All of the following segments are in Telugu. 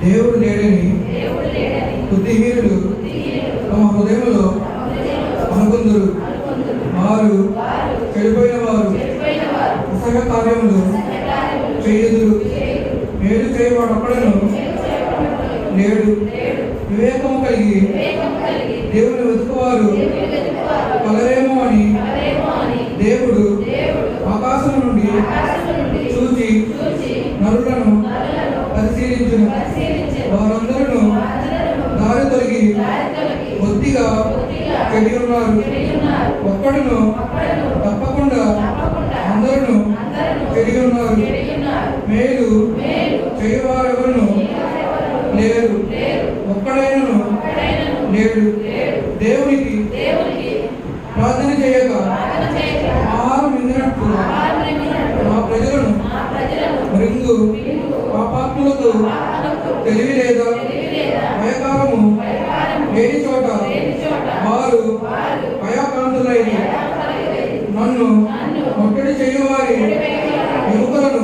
దేవుడు లేడని బుద్ధిహీనులు తమ హృదయంలో అనుకుందురు. వారు చెడిపోయిన వారు అసహ్య కార్యములు చేయుదురు. మేలు చేయవాడు ఒక్కడను లేడు. వివేకము కలిగి దేవుని వెతుకువారు కలరేమో అని దేవుడు ఆకాశం నుండి చూచి నరులను పరిశీలించును. వారందరూ దారి తొలగి కొద్దిగా చెడి ఉన్నారు. ఒక్కడును తప్పకుండా అందరూ చెడి ఉన్నారు. మేలు చేయవారెవరును లేరు, ఒక్కడైనను లేడు. దేవునికి ప్రార్థన చేయక ఆహారం విందినట్టు నా ప్రజలను మరింగు పాపాత్ములకు తెలివి లేదా భయకారము లేని చోట వారు భయాక్రాంతులై నన్ను ముట్టడి చేయువారి ఎముకలను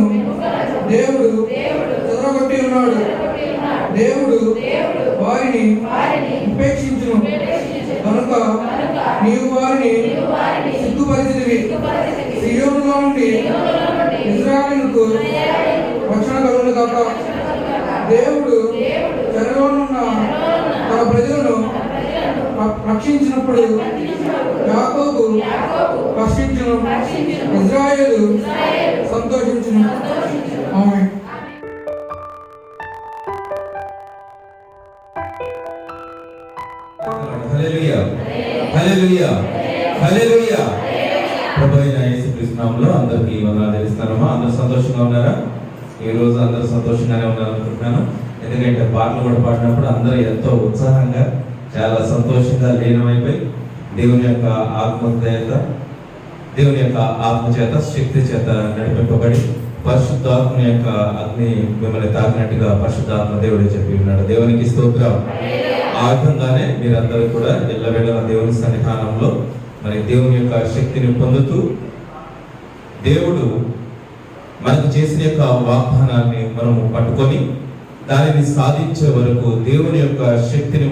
దేవుడు చెదరగొట్టి ఉన్నాడు. దేవుడు వారిని ఉపేక్షించును కనుక నీవు వారిని సిగ్గుపరిచితివి. సియోనులో నుండి ఇశ్రాయేలుకు రక్షణ కలుగును గాక. దేవుడు చెరలోనున్న తన ప్రజలను రక్షించినప్పుడు యాకోబు కష్టించును, ఇశ్రాయేలు సంతోషించును. ఆమేన్. హల్లెలూయా, హల్లెలూయా, హల్లెలూయా. ప్రభువైన యేసుక్రీస్తు నామములో అందరికీ వందనాలు తెలుస్తున్నామా? అందరూ సంతోషంగా ఉన్నారా? ఈ రోజు అందరూ సంతోషంగానే ఉన్నారు అనుకుంటున్నాను. ఎందుకంటే పాటలు కూడా పాడినప్పుడు అందరూ ఎంతో ఉత్సాహంగా చాలా సంతోషంగా లీనమైపోయి దేవుని యొక్క ఆత్మచేత దేవుని యొక్క ఆత్మచేత శక్తి చేత నడిపింపబడి పరిశుద్ధాత్మ యొక్క అగ్ని మిమ్మల్ని తాకినట్టుగా పరిశుద్ధాత్మ దేవుడు చెప్పి ఉన్నాడు. దేవునికి స్తోత్రం. ఆ విధంగానే మీరందరూ కూడా ఎల్లవేళలా దేవుని సన్నిధానంలో మరి దేవుని యొక్క శక్తిని పొందుతూ దేవుడు మనకు చేసిన యొక్క వాగ్దానాన్ని మనము పట్టుకొని దానిని సాధించే వరకు దేవుని యొక్క శక్తిని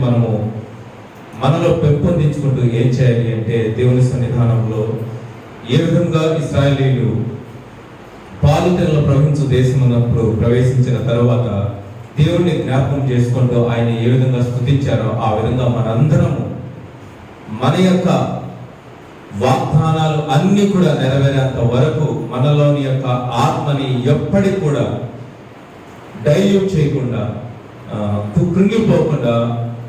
మనలో పెంపొందించుకుంటూ ఏం చేయాలి అంటే దేవుని సన్నిధానంలో ఏ విధంగా ఇశ్రాయేలీయులు పాలుతెరలో ప్రవహించు దేశమున్నప్పుడు ప్రవేశించిన తరువాత దేవుణ్ణి జ్ఞాపకం చేసుకుంటూ ఆయన ఏ విధంగా స్తుతించారో ఆ విధంగా మనందరము మన యొక్క వాగ్దానాలు అన్ని కూడా నెరవేరేంత వరకు మనలోని యొక్క ఆత్మని ఎప్పటికి కూడా డైల్యూట్ చేయకుండా కృంగిపోకుండా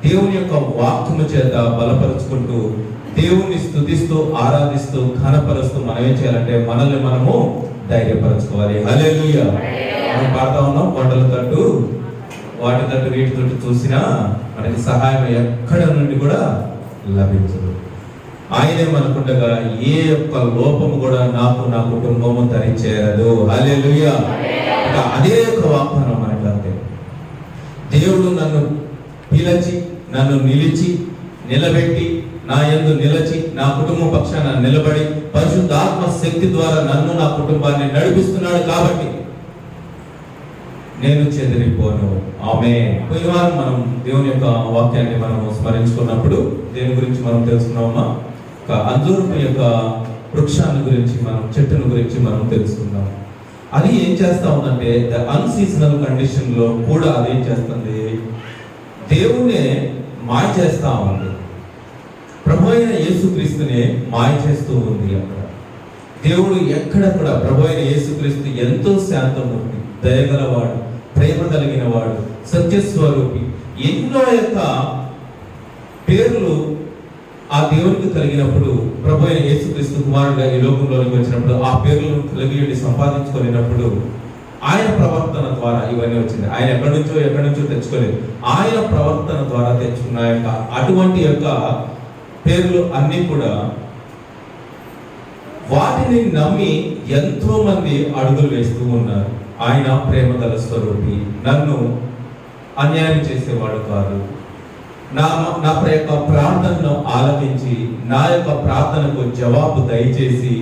దేవుని యొక్క వాక్యము చేత బలపరుచుకుంటూ దేవుణ్ణి స్తుతిస్తూ ఆరాధిస్తూ ఘనపరుస్తూ మనం ఏం చేయాలంటే మనల్ని మనము ధైర్యపరచుకోవాలి. హల్లెలూయా. మనం పాడుతా ఉన్నాం, కొండల తట్టు వాటి తట్టు వీటి తట్టు చూసినా మనకి సహాయం ఎక్కడ నుండి కూడా లభించదు. ఆయనే మనకుండగా ఏ యొక్క లోపము కూడా నాకు నా కుటుంబము ధరించేరదు. హల్లెలూయా. అదే యొక్క వాగ్దానం మనకి అంతే. దేవుడు నన్ను పిలిచి నన్ను నిలబెట్టి నా యందు నిలిచి నా కుటుంబ పక్షాన నిలబడి పరిశుద్ధాత్మ శక్తి ద్వారా నన్ను నా కుటుంబాన్ని నడిపిస్తున్నాడు కాబట్టి నేను చెదిరిపోను. ఆమేన్. పోయిన వారం మనం దేవుని యొక్క వాక్యాన్ని మనం స్మరించుకున్నప్పుడు దేని గురించి మనం తెలుసుకున్నామా? ఒక అంజూరపు యొక్క వృక్షాన్ని గురించి చెట్టును గురించి మనం తెలుసుకున్నాం. అది ఏం చేస్తా ఉందంటే ద అన్సీజనల్ కండిషన్ లో కూడా అది ఏం చేస్తుంది, దేవుణ్ణే మాయ చేస్తా ఉంది. ప్రభు అయిన యేసుక్రీస్తునే మాయ చేస్తూ ఉంది. అక్కడ దేవుడు ఎక్కడ కూడా ప్రభు అయిన యేసుక్రీస్తు ఎంతో శాంతమూర్తి, దయగలవాడు, ప్రేమ కలిగిన వాడు, సత్యస్వరూపి, ఎన్నో యొక్క పేర్లు ఆ దేవునికి కలిగినప్పుడు ప్రభు అయిన యేసుక్రీస్తు కుమారుడుగా ఈ లోకంలోకి వచ్చినప్పుడు ఆ పేర్లను కలిగి సంపాదించుకునేటప్పుడు ఆయన ప్రవర్తన ద్వారా ఇవన్నీ వచ్చింది. ఆయన ఎక్కడి నుంచో తెచ్చుకోలేదు. ఆయన ప్రవర్తన ద్వారా తెచ్చుకున్న యొక్క అటువంటి యొక్క పేర్లు అన్ని కూడా వాటిని నమ్మి ఎంతో మంది అడుగులు వేస్తూ ఉన్నారు. ఆయన ప్రేమ గల స్వరూపి, నన్ను అన్యాయం చేసేవాడు కాదు, నా యొక్క ప్రార్థనను ఆలకించి నా యొక్క ప్రార్థనకు జవాబు దయచేసి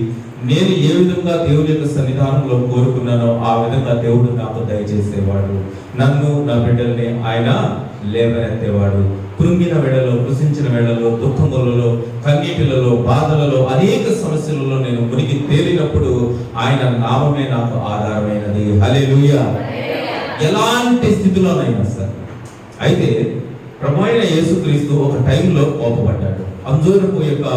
నేను ఏ విధంగా దేవుని యొక్క సన్నిధానంలో కోరుకున్నానో ఆ విధంగా దేవుడు నాకు దయచేసేవాడు. నన్ను, నా బిడ్డల్ని ఆయన లేవనెత్తేవాడు. కృంగిన వేళలో, కృషించిన వేళలో, దుఃఖములలో, కన్నీటిలలో, బాధలలో, అనేక సమస్యలలో నేను మునిగి తేలినప్పుడు ఆయన నామమే నాకు ఆధారమైనది. హల్లెలూయా. ఎలాంటి స్థితిలోనైనా సరే. అయితే ప్రభువైన యేసుక్రీస్తు ఒక టైంలో కోపపడ్డాడు. అంజూరపు యొక్క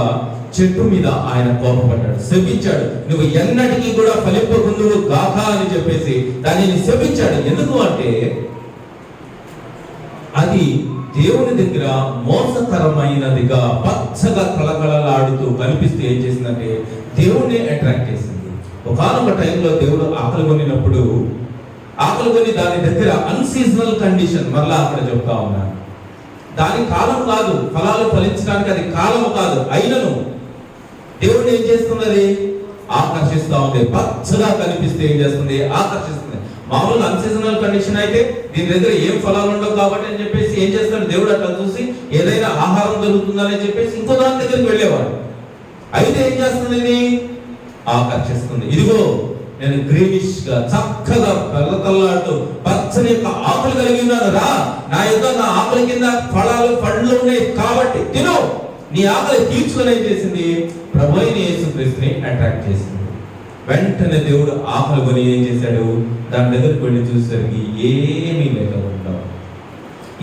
చెట్టు మీద ఆయన కోపపడ్డాడు, శపించాడు. నువ్వు ఎన్నటికీ కూడా ఫలింపకుందువు గాక అని చెప్పేసి దానిని శపించాడు. ఎందుకు అంటే అది దేవుని దగ్గర మోసకరమైనదిగా పచ్చగా కళకళలాడుతూ కనిపిస్తే ఏం చేసిందంటే దేవుణ్ణి అట్రాక్ట్ చేసింది. ఒకనొక టైంలో దేవుడు ఆకలి కొనినప్పుడు, ఆకలి కొని దాని దగ్గర అన్సీజనల్ కండిషన్, మరలా అక్కడ చెప్తా ఉన్నాను, దాని కాలం కాదు, ఫలాలు ఫలించడానికి అది కాలము కాదు. అయినను దేవుడు ఏం చేస్తున్నది? ఆకర్షిస్తా ఉంది. పచ్చగా కనిపిస్తే ఏం చేస్తుంది? ఆకర్షిస్తుంది. మామూలుగా అన్సీజనల్ కండిషన్ అయితే దీని దగ్గర ఏం ఫలాలు ఉండవు కాబట్టి అని చెప్పేసి ఏం చేస్తాడు దేవుడు? అట్లా చూసి ఏదైనా ఆహారం దొరుకుతుందని చెప్పేసి ఇంకో దాని దగ్గరికి వెళ్ళేవాడు. అయితే ఏం చేస్తుంది? ఇది ఆకర్షిస్తుంది. ఇదిగో నేను గ్రీనిష్ గా చక్కగా తెల్లతల్లాడుతూ పచ్చని యొక్క ఆకులు కలిగి ఉన్నాను, రా నా యొక్క నా ఆకుల కింద ఫలాలు పండ్లు ఉన్నాయి కాబట్టి తిను, నీ ఆకలి తీర్చుకొని ఏం చేసింది? ప్రభువైన యేసుక్రీస్తుని అట్రాక్ట్ చేసింది. వెంటనే దేవుడు ఆకలి కొని ఏం చేశాడు? దాని దగ్గరికి వెళ్ళి చూసేసరికి ఏమీ లేకుండా.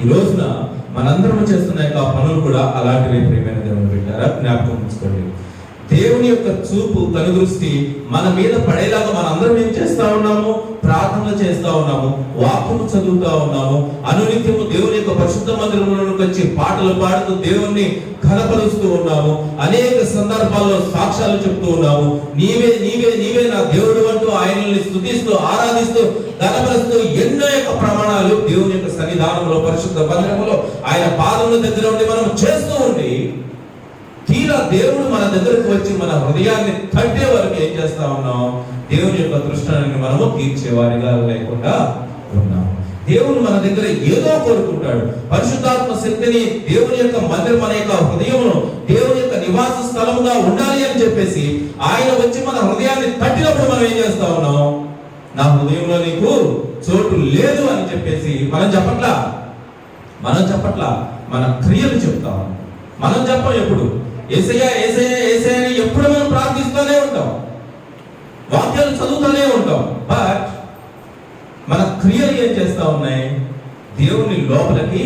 ఈ రోజున మనందరం చేస్తున్న యొక్క పనులు కూడా అలాంటివి. ప్రియమైన దేవుని బిడ్డలారా, జ్ఞాపకం ఉంచుకోండి. దేవుని యొక్క చూపు, కనుదృష్టి మన మీద పడేలాగా మనందరం ఏం చేస్తా ఉన్నాము? ప్రార్థనలు చేస్తా ఉన్నాము, వాక్యము చదువుతా ఉన్నాము, అనునిత్యము దేవుని యొక్క పరిశుద్ధ మందిరంలోకి వచ్చి పాటలు పాడుతూ దేవుణ్ణి ఘనపరుస్తూ ఉన్నాము, అనేక సందర్భాల్లో సాక్ష్యాలు చెప్తూ ఉన్నాము. నీవే నీవే నీవే నా దేవుడు అంటూ ఆయనని స్తుతిస్తూ, ఆరాధిస్తూ, ఘనపరుస్తూ ఎన్నో యొక్క ప్రమాణాలు దేవుని యొక్క సన్నిధానంలో, పరిశుద్ధ మందిరంలో ఆయన పాదముల దగ్గర ఉండి మనం చేస్తూ ఉండి, తీరా దేవుడు మన దగ్గరకు వచ్చి మన హృదయాన్ని తట్టే వరకు ఏం చేస్తా ఉన్నాం? దేవుని యొక్క తృష్ణని మనము తీర్చేవారిగా లేకుండా ఉన్నాం. దేవుడు మన దగ్గర ఏదో కోరుకుంటాడు. పరిశుద్ధాత్మ శక్తిని, దేవుని యొక్క మందిరం, మన యొక్క హృదయమును దేవుని యొక్క నివాస స్థలముగా ఉండాలి అని చెప్పేసి ఆయన వచ్చి మన హృదయాన్ని తట్టినప్పుడు మనం ఏం చేస్తా ఉన్నాం? నా హృదయంలో నీకు చోటు లేదు అని చెప్పేసి మనం చెప్పట్లా, మన క్రియలు చెప్తాం. మనం చెప్పం. ఎప్పుడు యేసయ్యా యేసయ్యా యేసయ్యా అని ఎప్పుడు మనం ప్రార్థిస్తూనే ఉంటాం, వాక్యాలు చదువుతూనే ఉంటాం. బట్ మన క్రియలు ఏం చేస్తా ఉన్నాయి? దేవుని లోపలికి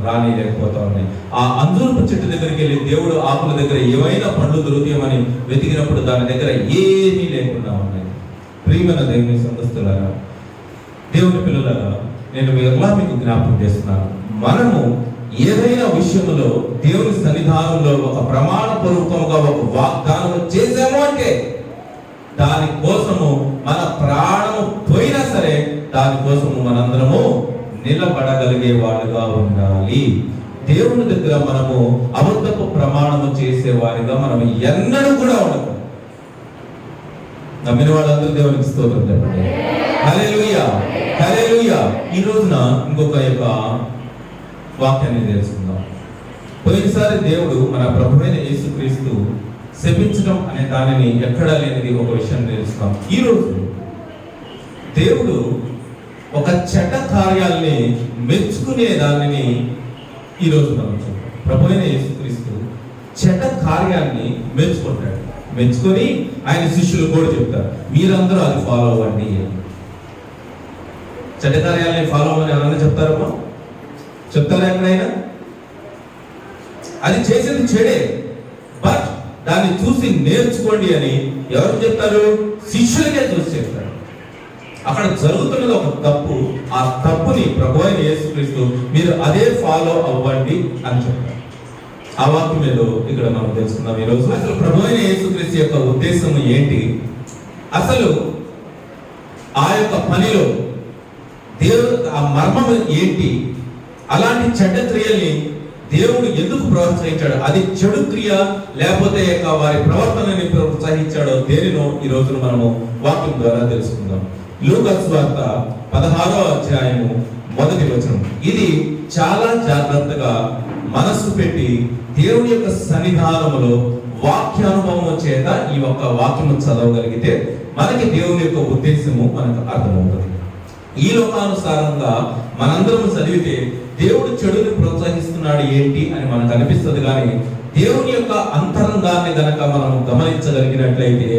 రానిలేకపోతా ఉన్నాయి. ఆ అంజూరపు చెట్టు దగ్గరికి వెళ్ళి దేవుడు ఆకుల దగ్గర ఏవైనా పండ్లు దొరుకుతాయమని వెతికినప్పుడు దాని దగ్గర ఏమీ లేకుండా ఉన్నాయి. ప్రియమైన దేవుని సంతస్తులారా, దేవుని పిల్లలారా, నేను ఎలా మీకు జ్ఞాపకం చేస్తున్నాను. మనము ఏదైనా విషయంలో దేవుని సన్నిధానంలో ఒక ప్రమాణపూర్వకంగా ఒక వాగ్దానం చేసాము అంటే దాని కోసము మన ప్రాణము పోయినా సరే దానికోసము మనందరము నిలబడగలిగే వాళ్ళుగా ఉండాలి. దేవుని దగ్గర మనము అబద్ధపు ప్రమాణము చేసే వారిగా మనం ఎన్నడూ కూడా ఉండదు. నమ్మిన వాళ్ళందరూ దేవునికి స్తోత్రం చెప్పండి. హల్లెలూయా, హల్లెలూయా. ఈ రోజున ఇంకొక యొక్క వాక్యాన్ని తెలుసుకుందాం. పోయినసారి దేవుడు మన ప్రభువైన యేసుక్రీస్తు శపించడం అనే దానిని ఎక్కడా లేనిది ఒక విషయం తెలుసుకుందాం. ఈ రోజు దేవుడు ఒక చెడ్డ కార్యాల్ని మెచ్చుకునే దానిని ఈ రోజు మనం చూద్దాం. ప్రభువైన యేసుక్రీస్తు చెడ్డ కార్యాన్ని మెచ్చుకుంటాడు. మెచ్చుకొని ఆయన శిష్యులు కూడా చెప్తారు, మీరందరూ అది ఫాలో అవ్వండి. చెడ్డ కార్యాలని ఫాలో అవ్వని ఎవరైనా చెప్తారమ్మా? చెప్తారా ఎక్కడైనా? అది చేసేది చెడే, బట్ దాన్ని చూసి నేర్చుకోండి అని ఎవరు చెప్తారు? శిష్యులకే చూసి చెప్తారు. అక్కడ జరుగుతున్నది ఒక తప్పు, ఆ తప్పుని ప్రభువైన యేసుక్రీస్తు మీరు అదే ఫాలో అవ్వండి అని చెప్తారు. ఆ వాక్యం ఏదో ఇక్కడ మనం తెలుసుకుందాం ఈరోజు. అసలు ప్రభువైన యేసుక్రీస్తు యొక్క ఉద్దేశం ఏంటి? అసలు ఆ యొక్క పనిలో దేవుడు ఆ మర్మం ఏంటి? అలాంటి చెడ్డ క్రియల్ని దేవుడు ఎందుకు ప్రోత్సహించాడు? అది చెడు క్రియ లేకపోతే వారి ప్రవర్తనని ప్రోత్సహించాడో దేనినో ఈ రోజున మనము వాక్యం ద్వారా తెలుసుకుందాం. లూకా సువార్త 16వ అధ్యాయము 1వ వచనం. ఇది చాలా జాగ్రత్తగా మనస్సు పెట్టి దేవుని యొక్క సన్నిధానములో వాక్యానుభవం చేత ఈ ఒక్క వాక్యము చదవగలిగితే మనకి దేవుని యొక్క ఉద్దేశము మనకు అర్థమవుతుంది. ఈ లోకానుసారంగా మనందరం చదివితే దేవుడు చెడుని ప్రోత్సహిస్తున్నాడు ఏంటి అని మనకు అనిపిస్తుంది. కానీ దేవుని యొక్క అంతరంగాన్ని గనక మనం గమనించగలిగినట్లయితే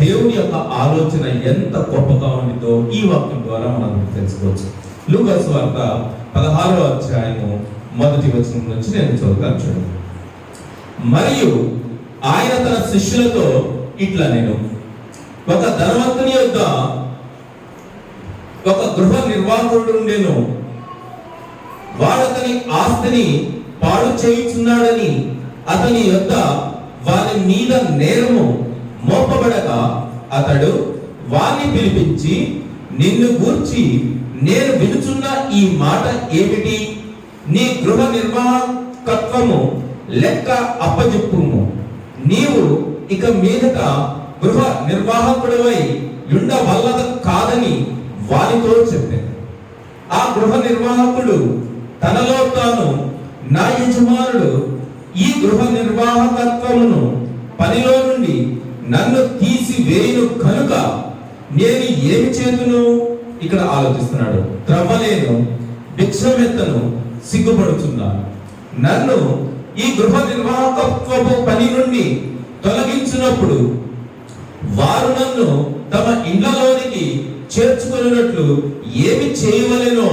దేవుని యొక్క ఆలోచన ఎంత గొప్పగా ఉండిందో ఈ వాక్యం ద్వారా మనం తెలుసుకోవచ్చు. లూకా సువార్త 16వ అధ్యాయము 1వ వచనం నుంచి నేను చదువుతాను చూడండి. మరియు ఆయన తన శిష్యులతో ఇట్లా నేను ఒక ధనవంతుని యొద్ద ఒక గృహ నిర్వాహకుడు ఉండెను. వాడతని ఆస్తిని పాడు చేయుచున్నాడని అతని యొద్ద వారి మీద నేరము మోపబడగా అతడు వారిని పిలిపించి, నిన్ను గూర్చి నేను వినుచున్న ఈ మాట ఏమిటి? నీ గృహ నిర్వాహకత్వము లెక్క అప్పజెప్పుము. నీవు ఇక మీదట గృహ నిర్వాహకుడివై ఉండవల్లద కాదని వారితో చెప్పాను. ఆ గృహ నిర్వాహకుడు తనలో తాను, నా యజమానుడు ఈ గృహ నిర్వాహకత్వమును పనిలో నుండి నన్ను తీసివేయును కనుక నేను ఏమి చేతును? ఇక్కడ ఆలోచిస్తున్నాడు. త్రవ్వలేను, భిక్షమెత్తను, సిగ్గుపడుతున్నాను. నన్ను ఈ గృహ నిర్వాహకత్వపు పని నుండి తొలగించినప్పుడు వారు నన్ను తమ ఇండ్లలోనికి చేర్చుకున్నట్లు ఏమి చేయవలెనో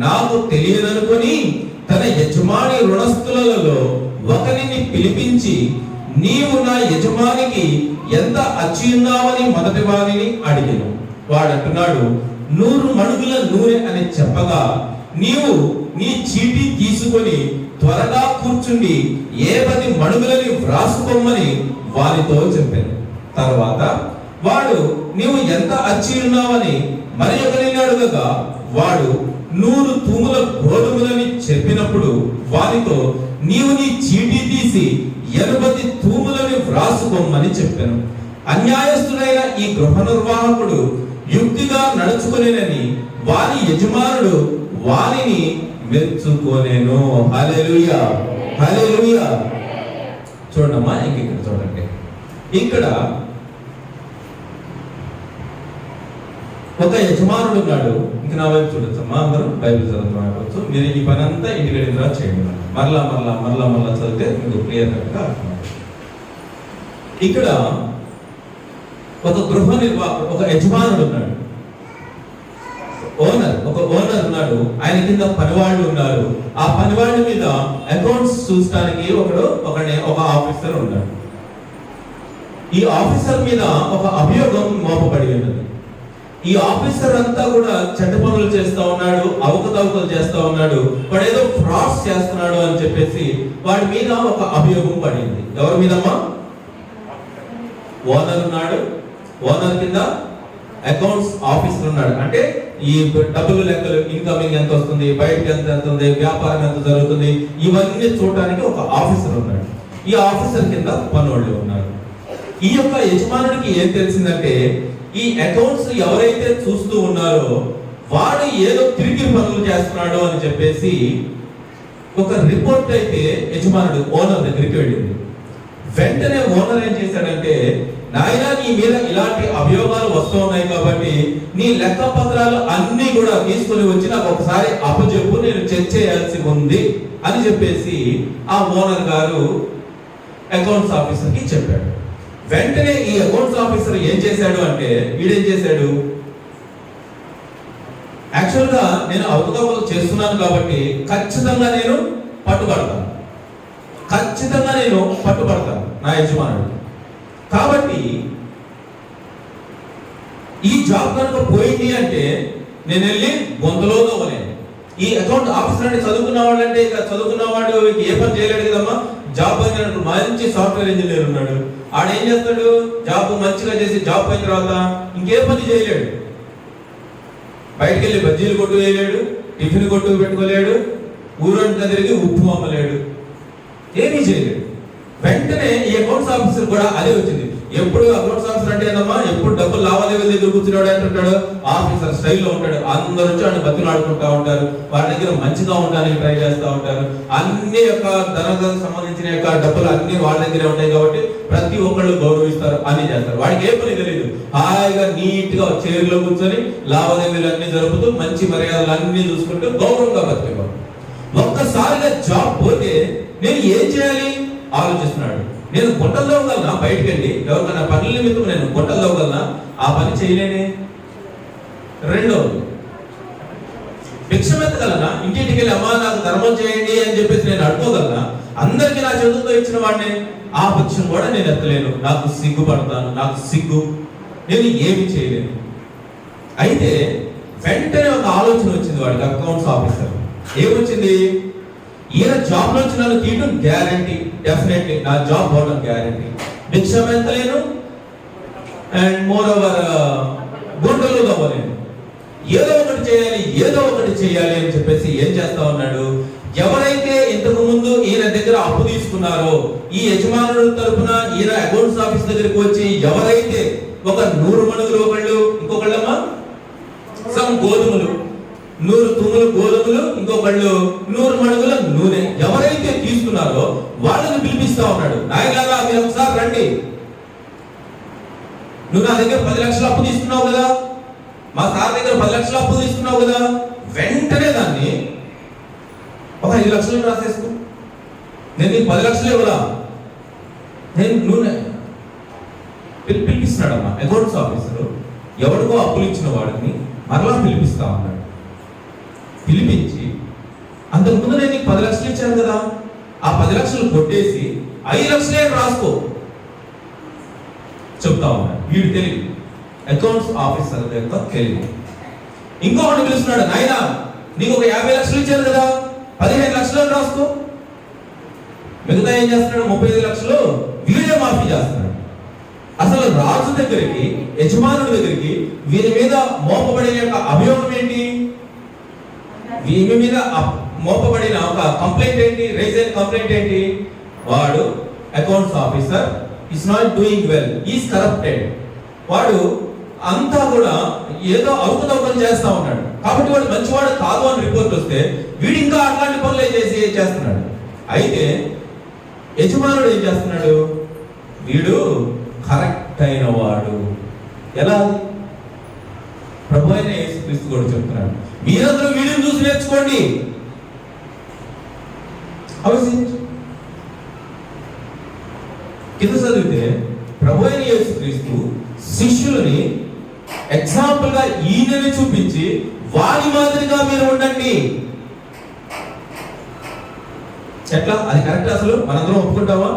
నాకు తెలియదనుకొని తన యజమాని రుణస్థులలో ఒకరిని పిలిపించి, నీవు నా యజమానికి ఎంత అచ్చిన్నావని మొదటి వారిని అడిగాను. వాడంటున్నాడు, 100 మణుగుల నూనె అని చెప్పగా, నీవు నీ చీటీ తీసుకొని త్వరగా కూర్చుండి 10 మణుగులని వ్రాసుకోమని వారితో చెప్పాను. తర్వాత వాడు నీవు ఎంత అచ్చి ఉన్నావని మరి ఒకరిని అడుగగా, వాడు 100 తూముల గోధుమలని చెప్పినప్పుడు వారితో, నీవు నీ చీటీ తీసి 80 తూములని వ్రాసుకోమని చెప్పాను. అన్యాయస్తుడైన ఈ గృహ నిర్వాహకుడు యుక్తిగా నడుచుకునేనని వారి యజమానుడు వారిని మెచ్చుకోనేను. హల్లెలూయా, హల్లెలూయా. చూడమ్మా, ఇక్కడ చూడండి. ఇక్కడ ఒక యజమానుడు ఉన్నాడు. ఇంక నా వైపు చూడొచ్చమ్మా, అందరూ బైబిల్ చదువుకోవచ్చు. మీరు ఈ పని అంతా ఇంటికి వెళ్ళిన తర్వాత చేయండి. మరలా మరలా మరలా మరలా చదివితే మీకు క్లియర్ కట్గా అర్థం. ఇక్కడ ఒక గృహ నిర్వాహకుడు, ఒక యజమానుడు ఉన్నాడు. ఒక ఓనర్ ఉన్నాడు. ఆయన కింద పనివాళ్ళు ఉన్నారు. ఆ పనివాళ్ళ మీద అకౌంట్స్ చూడటానికి ఒక ఆఫీసర్ ఉన్నాడు. ఈ ఆఫీసర్ మీద ఒక అభియోగం మోపబడి ఉన్నది. ఈ ఆఫీసర్ అంతా కూడా చెడ్డ పనులు చేస్తా ఉన్నాడు, అవకతవకలు చేస్తా ఉన్నాడు, వాడు ఏదో ఫ్రాడ్స్ చేస్తున్నాడు అని చెప్పేసి వాడి మీద ఒక అభియోగం పడింది. ఎవరి మీదమ్మా? ఓనర్ ఉన్నాడు. ఓనర్ కింద అకౌంట్స్ ఆఫీసర్ ఉన్నాడు. అంటే ఈ డబ్బులు లెక్కలు, ఇన్కమింగ్ ఎంత వస్తుంది, బయటకి ఎంత ఉంది, వ్యాపారం ఎంత జరుగుతుంది, ఇవన్నీ చూడటానికి ఒక ఆఫీసర్ ఉన్నాడు. ఈ ఆఫీసర్ కింద పనోళ్ళు ఉన్నారు. ఈ యొక్క యజమానుడికి ఏం తెలిసిందంటే, ఈ అకౌంట్స్ ఎవరైతే చూస్తూ ఉన్నారో వాడు ఏదో తిరిగి పనులు చేస్తున్నాడు అని చెప్పేసి ఒక రిపోర్ట్ అయితే యజమానుడు ఓనర్ దగ్గరికి వెళ్ళింది. వెంటనే ఓనర్ ఏం చేశాడంటే, నాయనా, నీ మీద ఇలాంటి అభియోగాలు వస్తూ ఉన్నాయి కాబట్టి నీ లెక్క పత్రాలు అన్ని కూడా తీసుకొని వచ్చి నాకు ఒకసారి అప్పచెప్పు, నేను చెక్ చేయాల్సి ఉంది అని చెప్పేసి ఆ ఓనర్ గారు అకౌంట్స్ ఆఫీసర్కి చెప్పాడు. వెంటనే ఈ అకౌంట్స్ ఆఫీసర్ ఏం చేశాడు అంటే, వీడేం చేశాడు, యాక్చువల్గా నేను అవకతవకలు చేస్తున్నాను కాబట్టి ఖచ్చితంగా నేను పట్టుబడతాను నా యజమానుడు. కాబట్టి ఈ జాబ్ కనుక పోయింది అంటే నేను వెళ్ళి గొంతులో దోవలేను. ఈ అకౌంట్ ఆఫీసర్ అంటే చదువుకున్న వాడు అంటే, ఇక చదువుకున్న వాడు ఏ పని చేయలేడు కదమ్మా. జాబ్ పోయినట్టు మంచి సాఫ్ట్వేర్ ఇంజనీర్ ఉన్నాడు, ఆడేం చేస్తాడు, జాబ్ మంచిగా చేసి జాబ్ పోయిన తర్వాత ఇంకే పని చేయలేడు. బయటికి వెళ్ళి బజ్జీలు కొట్టు వేయలేడు, టిఫిన్ కొట్టు పెట్టుకోలేడు, ఊరంతా తిరిగి ఉప్పు అమ్మలేడు, ఏమీ చేయలేడు. వెంటనే ఈ అకౌంట్స్ ఆఫీసర్ కూడా అదే వచ్చింది, ఎప్పుడు అకౌంట్స్ ఆఫీసర్ అంటే ఏందమ్మా, ఎప్పుడు డబ్బులు లావాదేవీల దగ్గర కూర్చున్నాడు అంటుంటాడు, ఆఫీసర్ స్టైల్లో ఉంటాడు. అందరూ వచ్చి ఆయన బతులు ఆడుకుంటా ఉంటారు, వారి దగ్గర మంచిగా ఉండడానికి ట్రై చేస్తూ ఉంటారు. అన్ని యొక్క ధనానికి సంబంధించిన యొక్క డబ్బులు అన్ని వాళ్ళ దగ్గరే ఉంటాయి కాబట్టి ప్రతి ఒక్కళ్ళు గౌరవిస్తారు, అన్ని చేస్తారు. వాడికి ఏ పని తెలియదు, హాయిగా నీట్ గా చైర్లో కూర్చొని లావాదేవీలు అన్ని జరుపుతూ మంచి మర్యాదలు అన్ని చూసుకుంటూ గౌరవంగా బతికేవాడు. ఒక్కసారిగా జాబ్ పోతే నేను ఏం చేయాలి ఆలోచిస్తున్నాడు. నేను గుంటలు తవ్వగలనా, బయటకు వెళ్ళి ఎవరికైనా పనుల నిమిత్తం నేను గుంటలు తవ్వగలనా? ఆ పని చేయలేనే. రెండవది, భిక్షమెత్తగలనా? ఇంటింటికి వెళ్ళి అమ్మా నాకు ధర్మం చేయండి అని చెప్పేసి నేను అడుకోగలనా? అందరికీ నా చదువుతో ఇచ్చిన వాడిని, ఆ భిక్షం కూడా నేను ఎత్తలేను, నాకు సిగ్గుపడతాను, నాకు సిగ్గు, నేను ఏమి చేయలేను. అయితే వెంటనే ఒక ఆలోచన వచ్చింది వాడికి, అకౌంట్స్ ఆఫీసర్. ఏమొచ్చింది? ఈయన జాబ్ నుంచి నన్ను తీయడం గ్యారంటీ, డెఫినెట్లీ నా జాబ్ పోవడం గ్యారంటీ, భిక్షం ఎత్తలేను, అండ్ మోర్ ఓవర్ గుంటలు తవ్వలేను. ఏదో ఒకటి చేయాలి, ఏదో ఒకటి చేయాలి అని చెప్పేసి ఏం చేస్తా ఉన్నాడు? ఎవరైతే ఇంతకు ముందు ఈయన దగ్గర అప్పు తీసుకున్నారో, ఈ యజమానుల తరపున ఈయన అకౌంట్స్ ఆఫీస్ దగ్గరికి వచ్చి ఎవరైతే ఒక 100 మణుగులు, ఒకళ్ళు ఇంకొకళ్ళమ్మా సమ్ గోధుమలు, 100 తుమ్ములు గోధుమలు, ఇంకొకళ్ళు 100 మణుగుల నూనె ఎవరైతే తీసుకున్నారో వాళ్ళని పిలిపిస్తా ఉన్నాడు. నాయనలారా మీరు ఒకసారి రండి, నువ్వు నా దగ్గర 10 లక్షలు అప్పు తీసుకున్నావు కదా, మా సార్ దగ్గర 10 లక్షలు అప్పు తీసుకున్నావు కదా, వెంటనే దాన్ని ఒక 5 లక్షలు రాసేసుకో, నేను నీకు 10 లక్షలు ఇవ్వరా, నేను నూనె పిలిపిస్తున్నాడమ్మా. అకౌంట్స్ ఆఫీసర్ ఎవరికో అప్పులు ఇచ్చిన వాడిని మరలా పిలిపిస్తా ఉన్నాడు. పిలిపించి, అంతకుముందు నేను నీకు 10 లక్షలు ఇచ్చాను కదా, ఆ 10 లక్షలు కొట్టేసి 5 లక్షలే రాసుకో చెప్తా ఉన్నాడు. వీడు తెలివి, అకౌంట్స్ ఆఫీసర్ యొక్క తెలివి. ఇంకొకటి పిలుస్తున్నాడు, నాయనా నీకు ఒక 50 లక్షలు ఇచ్చాను కదా, 15 లక్షలు రాసుకో. మిగతా ఏం చేస్తున్నాడు? 35 లక్షలు వీడే మాఫీ చేస్తున్నాడు. అసలు రాజు దగ్గరికి, యజమానుడి దగ్గరికి వీరి మీద మోపబడిన యొక్క అభియోగం ఏంటి? వీరి మీద మోపబడిన ఒక కంప్లైంట్ ఏంటి? రైజ్ అయిన కంప్లైంట్ ఏంటి? వాడు accounts officer is not doing well, is corrupted. వాడు అంతా కూడా ఏదో అవకతవకలు చేస్తా ఉన్నాడు, కాబట్టి వాడు మంచివాడు కాదు అని రిపోర్ట్ వస్తే వీడు ఇంకా అట్లాంటి పనులు చేస్తున్నాడు. అయితే యజమానుడు ఏం చేస్తున్నాడు? వీడు కరెక్ట్ అయిన వాడు. ఎలా? ప్రభు అయిన యేసుక్రీస్తు కూడా చెప్తున్నాడు, మీరందరూ వీడిని చూసి నేర్చుకోండి. కింద చదివితే ప్రభు అయిన యేసుక్రీస్తు శిష్యులని ఎగ్జాంపుల్ గా ఈయనని చూపించి వారి మాదిరిగా మీరు ఉండండి. ఎట్లా? అది కరెక్ట్? అసలు మనందరం ఒప్పుకుంటామా?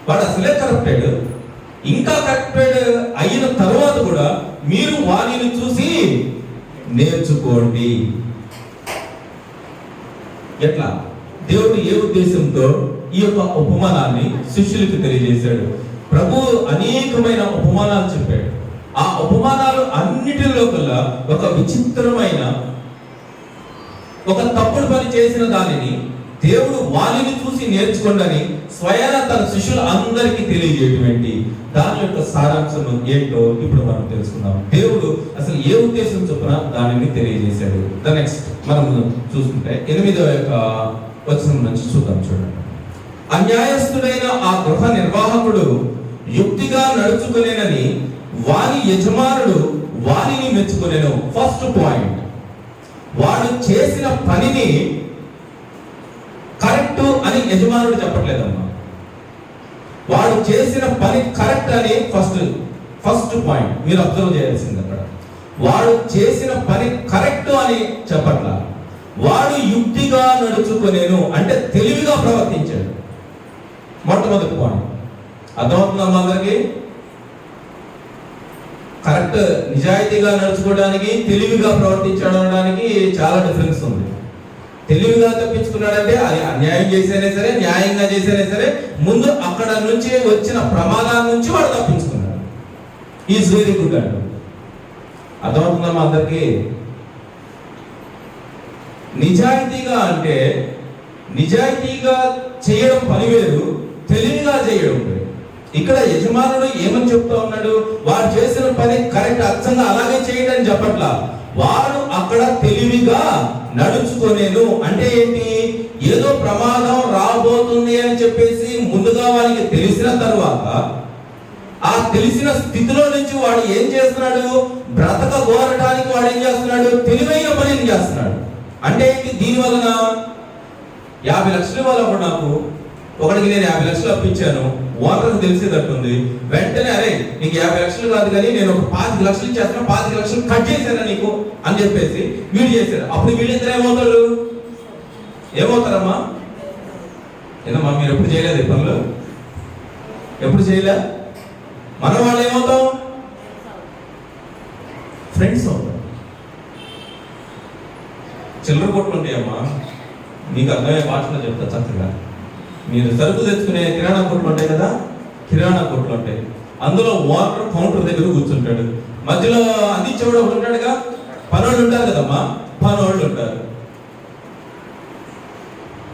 వాడు అసలే కరప్టెడ్, ఇంకా కరప్టెడ్ అయిన తర్వాత కూడా మీరు వారిని చూసి నేర్చుకోండి. ఎట్లా? దేవుడు ఏ ఉద్దేశంతో ఈ యొక్క ఉపమానాన్ని శిష్యులకు తెలియజేశాడు? ప్రభు అనేకమైన ఉపమానాలు చెప్పాడు. ఆ ఉపమానాలు అన్నిటిలో కల్లా ఒక విచిత్రమైన, ఒక తప్పుడు పని చేసిన దానిని దేవుడు వారిని చూసి నేర్చుకోండి స్వయాన తన శిష్యులు అందరికీ తెలియజేయటువంటి దాని యొక్క సారాంశం ఏంటో ఇప్పుడు మనం తెలుసుకుందాం. దేవుడు అసలు ఏ ఉద్దేశం చొప్పున దానిని తెలియజేశాడు. ద నెక్స్ట్ మనం చూసుకుంటే 8వ యొక్క వచనం నుంచి చూద్దాం. చూడండి, అన్యాయస్తుడైన ఆ గృహ నిర్వాహకుడు యుక్తిగా నడుచుకునేనని వారి యజమానుడు వారిని మెచ్చుకునేను. ఫస్ట్ పాయింట్, వాడు చేసిన పనిని కరెక్ట్ అని యజమానుడు చెప్పట్లేదమ్మా. వాడు చేసిన పని కరెక్ట్ అని ఫస్ట్ పాయింట్ మీరు అబ్జర్వ్ చేయాల్సింది. అక్కడ వాడు చేసిన పని కరెక్ట్ అని చెప్పట్లా, వాడు యుక్తిగా నడుచుకునేను అంటే తెలివిగా ప్రవర్తించాడు. మొట్టమొదటి పాయింట్ అర్థమవుతుందమ్మా అందరికి? కరెక్ట్, నిజాయితీగా నడుచుకోవడానికి, తెలివిగా ప్రవర్తించడం అనడానికి చాలా డిఫరెన్స్ ఉంది. తెలివిగా తప్పించుకున్నాడంటే అది అన్యాయం చేసేనే సరే, న్యాయంగా చేసేనే సరే, ముందు అక్కడ నుంచి వచ్చిన ప్రమాదాల నుంచి వాడు తప్పించుకున్నాడు. ఈజ్ వెరీ గుడ్ అండి. అర్థమవుతుందమ్మా అందరికి? నిజాయితీగా అంటే నిజాయితీగా చేయడం పని వేరు, తెలివిగా చేయడం వేరు. ఇక్కడ యజమానుడు ఏమని చెప్తా ఉన్నాడు? వారు చేసిన పని కరెక్ట్, అచ్చంగా అలాగే చేయండి అని చెప్పట్లా. వారు అక్కడ తెలివిగా నడుచుకోలేను అంటే ఏంటి? ఏదో ప్రమాదం రాబోతుంది అని చెప్పేసి ముందుగా వారికి తెలిసిన తర్వాత ఆ తెలిసిన స్థితిలో నుంచి వాడు ఏం చేస్తున్నాడు? బ్రతక గోరటానికి వాడు ఏం చేస్తున్నాడు? తెలివైన పనిని చేస్తున్నాడు. అంటే ఏంటి? దీని వలన 50 లక్షలు ఇవ్వాలి నాకు, ఒకటికి నేను 50 లక్షలు అప్పించాను, ఓనర్కి తెలిసేటట్టుంది. వెంటనే అరే నీకు 50 లక్షలు కాదు కానీ నేను ఒక 25 లక్షలు ఇచ్చేస్తాను, 25 లక్షలు కట్ చేశాను నీకు అని చెప్పేసి వీడు చేశాడు. అప్పుడు వీళ్ళిద్దరు ఏమవుతాడు? ఏమవుతారమ్మా? ఏదమ్మా మీరు ఎప్పుడు చేయలేదు ఈ పనులు? ఎప్పుడు చేయలే? మనం వాళ్ళు ఏమవుతాం? ఫ్రెండ్స్ అవుతాం. చిల్లర కొట్లు ఉంటాయమ్మా, మీకు అర్థమయ్యే భాషలో చెప్తా చక్కగా. మీరు సరుకు తెచ్చుకునే కిరాణా కొట్లు ఉంటాయి కదా, కిరాణా కొట్లు ఉంటాయి. అందులో వాటర్ కౌంటర్ దగ్గర కూర్చుంటాడు, మధ్యలో అందించేవాడు ఒకటి ఉంటాడుగా, పనోళ్ళు ఉంటారు కదమ్మా, పనోళ్ళు ఉంటారు.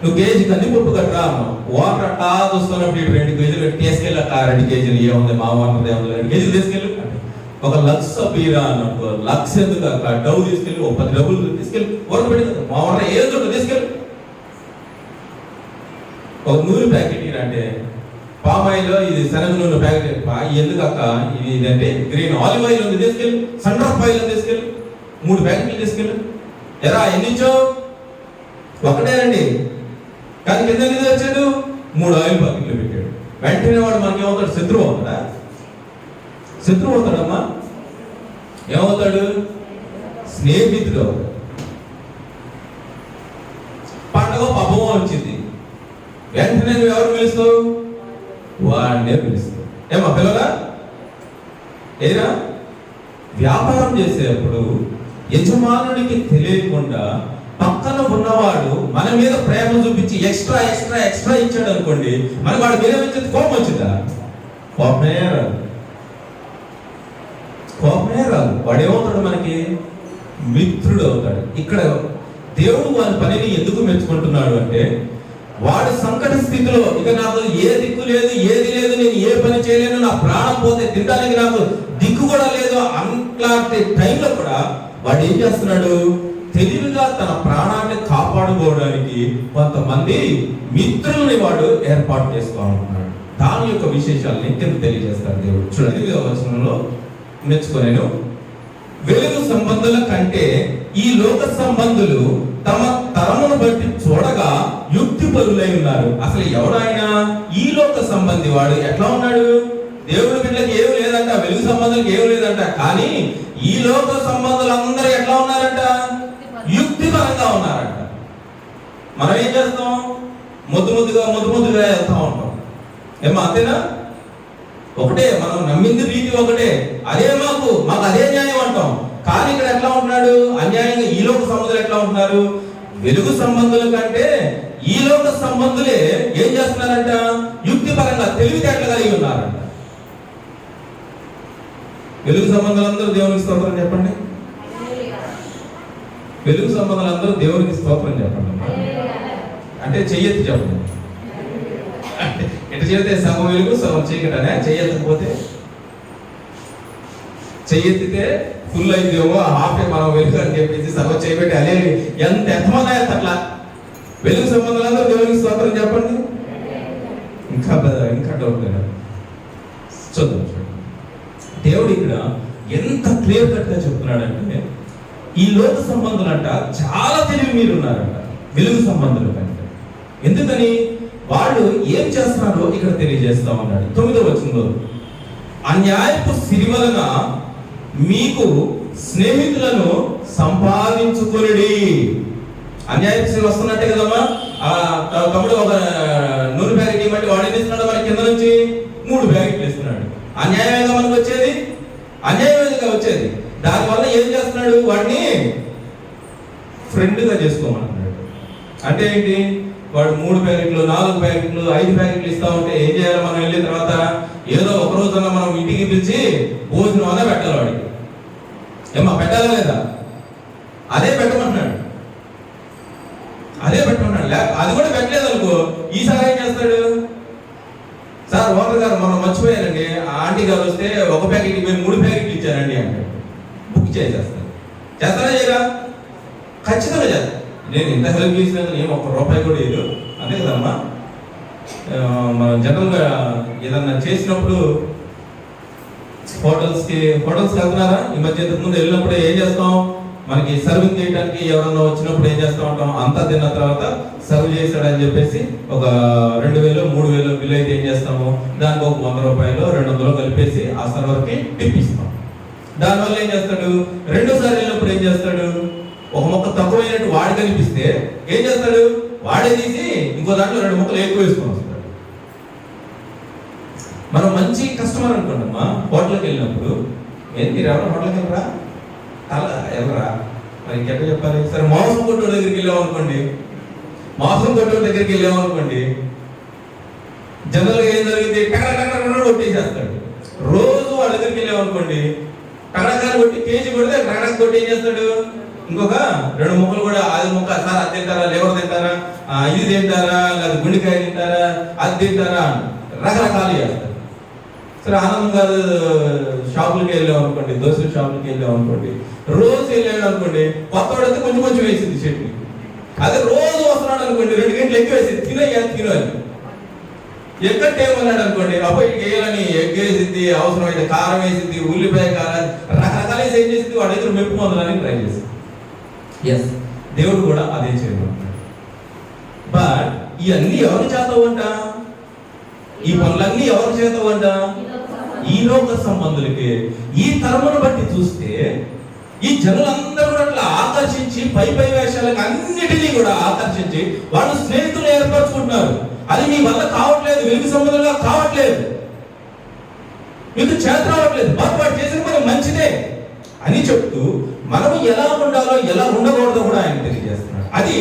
నువ్వు కేజీ కందిపప్పు కట్టరా అన్నావు, వాటర్ అట్టా చూస్తున్నప్పుడు 2 కేజీలు తీసుకెళ్ళి అట్లా 2 కేజీలు ఏముంది మా వాటర్ ఏముంది 2 కేజీలు తీసుకెళ్ళి. ఒక లక్ష బీరా అన్నట్టు లక్ష ఎందుకు అక్కడ డబ్బు తీసుకెళ్ళి ఒక 10 డబ్బులు తీసుకెళ్ళి ఊరక పెట్టి కదా మా వాటర్ ఏదో చోట తీసుకెళ్ళి. ఒక నూనె ప్యాకెట్ అంటే పామాయిల్, ఇది శనగ నూనె ప్యాకెట్ ఎందుకు అక్క, ఇది అంటే గ్రీన్ ఆలివ్ ఆయిల్ ఉంది తీసుకెళ్ళి, సన్ డ్రాప్ ఆయిల్ ఉంది తీసుకెళ్ళి, 3 ప్యాకెట్లు తీసుకెళ్ళి. ఎరా ఎన్నించో? ఒకటేనండి, కానీ కింద నిధి వచ్చాడు 3 ఆయిల్ ప్యాకెట్లు పెట్టాడు. వెంటనే వాడు మనకి ఏమవుతాడు? శత్రువు అవుతాడా? శత్రువు అవుతాడమ్మా? ఏమవుతాడు? స్నేహితుడు అవుతాడు. పండగ పబ్బమో వచ్చింది, వెంటనే నువ్వు ఎవరు పిలుస్తావు? వాడినే పిలుస్తావు. ఏమా పిల్లరా? ఏరా వ్యాపారం చేసేటప్పుడు యజమానుడికి తెలియకుండా పక్కన ఉన్నవాడు మన మీద ప్రేమ చూపించి ఎక్స్ట్రా ఎక్స్ట్రా ఎక్స్ట్రా ఇచ్చాడు అనుకోండి, మన వాడు మీద వచ్చేది కోపం వచ్చిందా? కోపమే రాదు, కోపమే రాదు. వాడు ఏమవుతాడు? మనకి మిత్రుడు అవుతాడు. ఇక్కడ దేవుడు వారి పనిని ఎందుకు మెచ్చుకుంటున్నాడు అంటే, వాడి సంకట స్థితిలో ఇక నాకు ఏ దిక్కు లేదు, ఏది లేదు, నేను ఏ పని చేయలేను, నా ప్రాణం పోతే తినడానికి నాకు దిక్కు కూడా లేదు, అట్లాంటి టైంలో కూడా వాడు ఏం చేస్తున్నాడు? తెలివిగా తన ప్రాణాన్ని కాపాడుకోవడానికి కొంతమంది మిత్రుల్ని వాడు ఏర్పాటు చేసుకో ఉంటున్నాడు. దాని యొక్క విశేషాలని కింద తెలియజేస్తాడు దేవుడు. చూడండి 8వ వచనంలో మెచ్చుకోలేను, వెలుగు సంబంధుల కంటే ఈ లోక సంబంధులు తమ తరమును బట్టి చూడగా యుక్తి పరులై ఉన్నారు. అసలు ఎవడాయన? ఈ లోక సంబంధి. వాడు ఎట్లా ఉన్నాడు? దేవుడి బిడ్డలకు ఏమి లేదంట, వెలుగు సంబంధులకు ఏమి లేదంట, కానీ ఈ లోక సంబంధులందరూ ఎట్లా ఉన్నారంట? యుక్తిపరంగా ఉన్నారంట. మనం ఏం చేస్తాం? ముద్దుగా వెళ్తా ఉంటాం. ఏమో అంతేనా? ఒకటే, మనం నమ్మింది రీతి ఒకటే, అదే మాకు అదే న్యాయం అంటాం. కానీ ఇక్కడ ఎట్లా ఉంటున్నాడు? అన్యాయంగా ఈ లోక సంబంధులు ఎట్లా ఉంటున్నారు? వెలుగు సంబంధుల కంటే ఈ లోక సంబంధులే ఏం చేస్తున్నారంట? యుక్తిపరంగా తెలివితేటలు కలిగి ఉన్నారంట. వెలుగు సంబంధాలందరూ దేవునికి స్తోత్రం చెప్పండి. వెలుగు సంబంధాలందరూ దేవునికి స్తోత్రం చెప్పండి. అంటే చెయ్యెత్తి చెప్పండి. ఎటు చేస్తే సగం వెలుగు సగం చీకటనే. చెయ్యెత్తకపోతే, చెయ్యెత్తితే ఫుల్ అయితేమో హాఫే మనం వెలుగు అని చెప్పేసి సగం చేయబెట్టి అదే ఎంత ఎంతమంది అట్లా. వెలుగు సంబంధాలందరూ దేవునికి స్తోత్రం చెప్పండి. ఇంకా డౌట్ లేదా? చూద్దాం. దేవుడు ఇక్కడ ఎంత క్లియర్ కట్ గా చెప్తున్నాడంటే, ఈ లోక సంబంధులంట చాలా తెలివి మీరు ఉన్నారంట వెలుగు సంబంధుల కంటే. ఎందుకని? వాళ్ళు ఏం చేస్తున్నారో ఇక్కడ తెలియజేస్తా ఉన్నాడు. 9వ వచనంలో, అన్యాయపు సిరి వలన మీకు స్నేహితులను సంపాదించుకొనుడి. అన్యాయపు సిరి వస్తున్నట్టే కదమ్మా. తమ్ముడు ఒక నూనె ప్యాకెట్ ఇవ్వమంటే వాడు ఏం ఇస్తున్నాడు? మన కింద నుంచి 3 ప్యాకెట్లు ఇస్తున్నాడు. అన్యాయంగా మనకు వచ్చేది, అన్యాయంగా వచ్చేది. దానివల్ల ఏం చేస్తున్నాడు? వాడిని ఫ్రెండ్గా చేసుకోమంటున్నాడు. అంటే ఏంటి? వాడు 3 ప్యాకెట్లు 4 ప్యాకెట్లు 5 ప్యాకెట్లు ఇస్తా ఉంటే ఏం చేయాలి? మనం వెళ్ళిన తర్వాత ఏదో ఒక రోజున మనం ఇంటికి పిలిచి భోజనం అన్నా పెట్టాలి వాడికి. ఏమా పెట్టాలా లేదా? అదే పెట్టమంటున్నాడు, అదే పెట్టమంటున్నాడు. అది కూడా పెట్టలేదు అనుకో, ఈసారి ఏం చేస్తాడు? సార్ ఓనర్ గారు మనం మర్చిపోయారండి, ఆ ఆంటీ గారు వస్తే ఒక ప్యాకెట్ పోయి 3 ప్యాకెట్లు ఇచ్చారండి అంటే బుక్ చేసేస్తారు. చేస్తారా చేయరా? ఖచ్చితంగా చేస్తారు. నేను ఇంత హెల్ప్ చేసినా ఏం ₹1 కూడా లేదు అంతే కదమ్మా. మనం జనరల్గా ఏదన్నా చేసినప్పుడు హోటల్స్కి వెళ్తున్నారా? ఈ మధ్య ముందు వెళ్ళినప్పుడు ఏం చేస్తాం, మనకి సర్వింగ్ చేయడానికి ఎవరన్నా వచ్చినప్పుడు ఏం చేస్తూ ఉంటాం, అంతా తిన్న తర్వాత సర్వ్ చేశాడని చెప్పేసి ఒక 2000 3000 బిల్లు అయితే ఏం చేస్తాము, దానికి ఒక ₹100 200 కలిపేసి ఆ సర్వర్కి టిప్ ఇస్తాం. దానివల్ల ఏం చేస్తాడు, 2 సార్లు వెళ్ళినప్పుడు ఏం చేస్తాడు, ఒక మొక్క తక్కువైనట్టు వాడి కనిపిస్తే ఏం చేస్తాడు, వాడే తీసి ఇంకో దాంట్లో 2 ముక్కలు ఎక్కువ వేసుకొని వస్తాడు. మనం మంచి కస్టమర్ అనుకోండమ్మా, హోటల్కి వెళ్ళినప్పుడు ఏంటి మీరు ఎవరైనా హోటల్కి వెళ్ళరా, అలా ఎవరా మరి ఎట్లా చెప్పాలి, సరే మాంసం కొట్టోడు దగ్గరికి వెళ్ళామనుకోండి, జనరల్గా ఏం జరిగింది, టకటక కొట్టేసేస్తాడు. రోజు వాళ్ళ దగ్గరికి వెళ్ళామనుకోండి, టకటకాలు కొట్టి కేజీ కొడితే టకటక కొట్టి ఏం చేస్తాడు, ఇంకొక 2 ముక్కలు కూడా అది ముక్క, సార్ అది తింటారా, లేవర్ తింటారా, ఇది తింటారా, లేదా గుండెకాయ తింటారా, అది తింటారా, రకరకాలు చేస్తారు. సరే ఆనందం గారు షాపులకి వెళ్ళాం అనుకోండి, దోశల షాపులకి వెళ్ళాం అనుకోండి, రోజు వెళ్ళాడు అనుకోండి, కొత్తవాడైతే కొంచెం కొంచెం వేసింది చట్నీ. అదే రోజు వస్తున్నాడు అనుకోండి, 2 గంటలు ఎక్కువ వేసింది, తినని ఎక్కడ టేమన్నాడు అనుకోండి, అబ్బాయి వేయాలని ఎగ్ వేసింది, అవసరమైతే కారం వేసింది, ఉల్లిపాయ కారం రకరకాల వేసి ఏం చేసింది, వాడి దగ్గర మెప్పు పొందడానికి ట్రై చేసింది. ఎస్, దేవుడు కూడా అదే చేయమంటాడు. బట్ ఇవన్నీ ఎవరు చేతవంట, ఈ పనులన్నీ ఎవరు చేతవంట, ఈ లోక సంబంధులకి. ఈ తరమును బట్టి చూస్తే ఈ జనులందరూ కూడా అట్లా ఆకర్షించి పై వేషాలకు అన్నిటినీ కూడా ఆకర్షించి వాళ్ళు స్నేహితులు ఏర్పరచుకుంటున్నారు. అది మీ వల్ల కావట్లేదు, వెలుగు సంబంధంగా కావట్లేదు, మీకు చేత రావట్లేదు, వాడు చేసిన పని మంచిదే అని చెప్తూ మనము ఎలా ఉండాలో ఎలా ఉండకూడదో కూడా ఆయన తెలియజేస్తున్నాడు. అది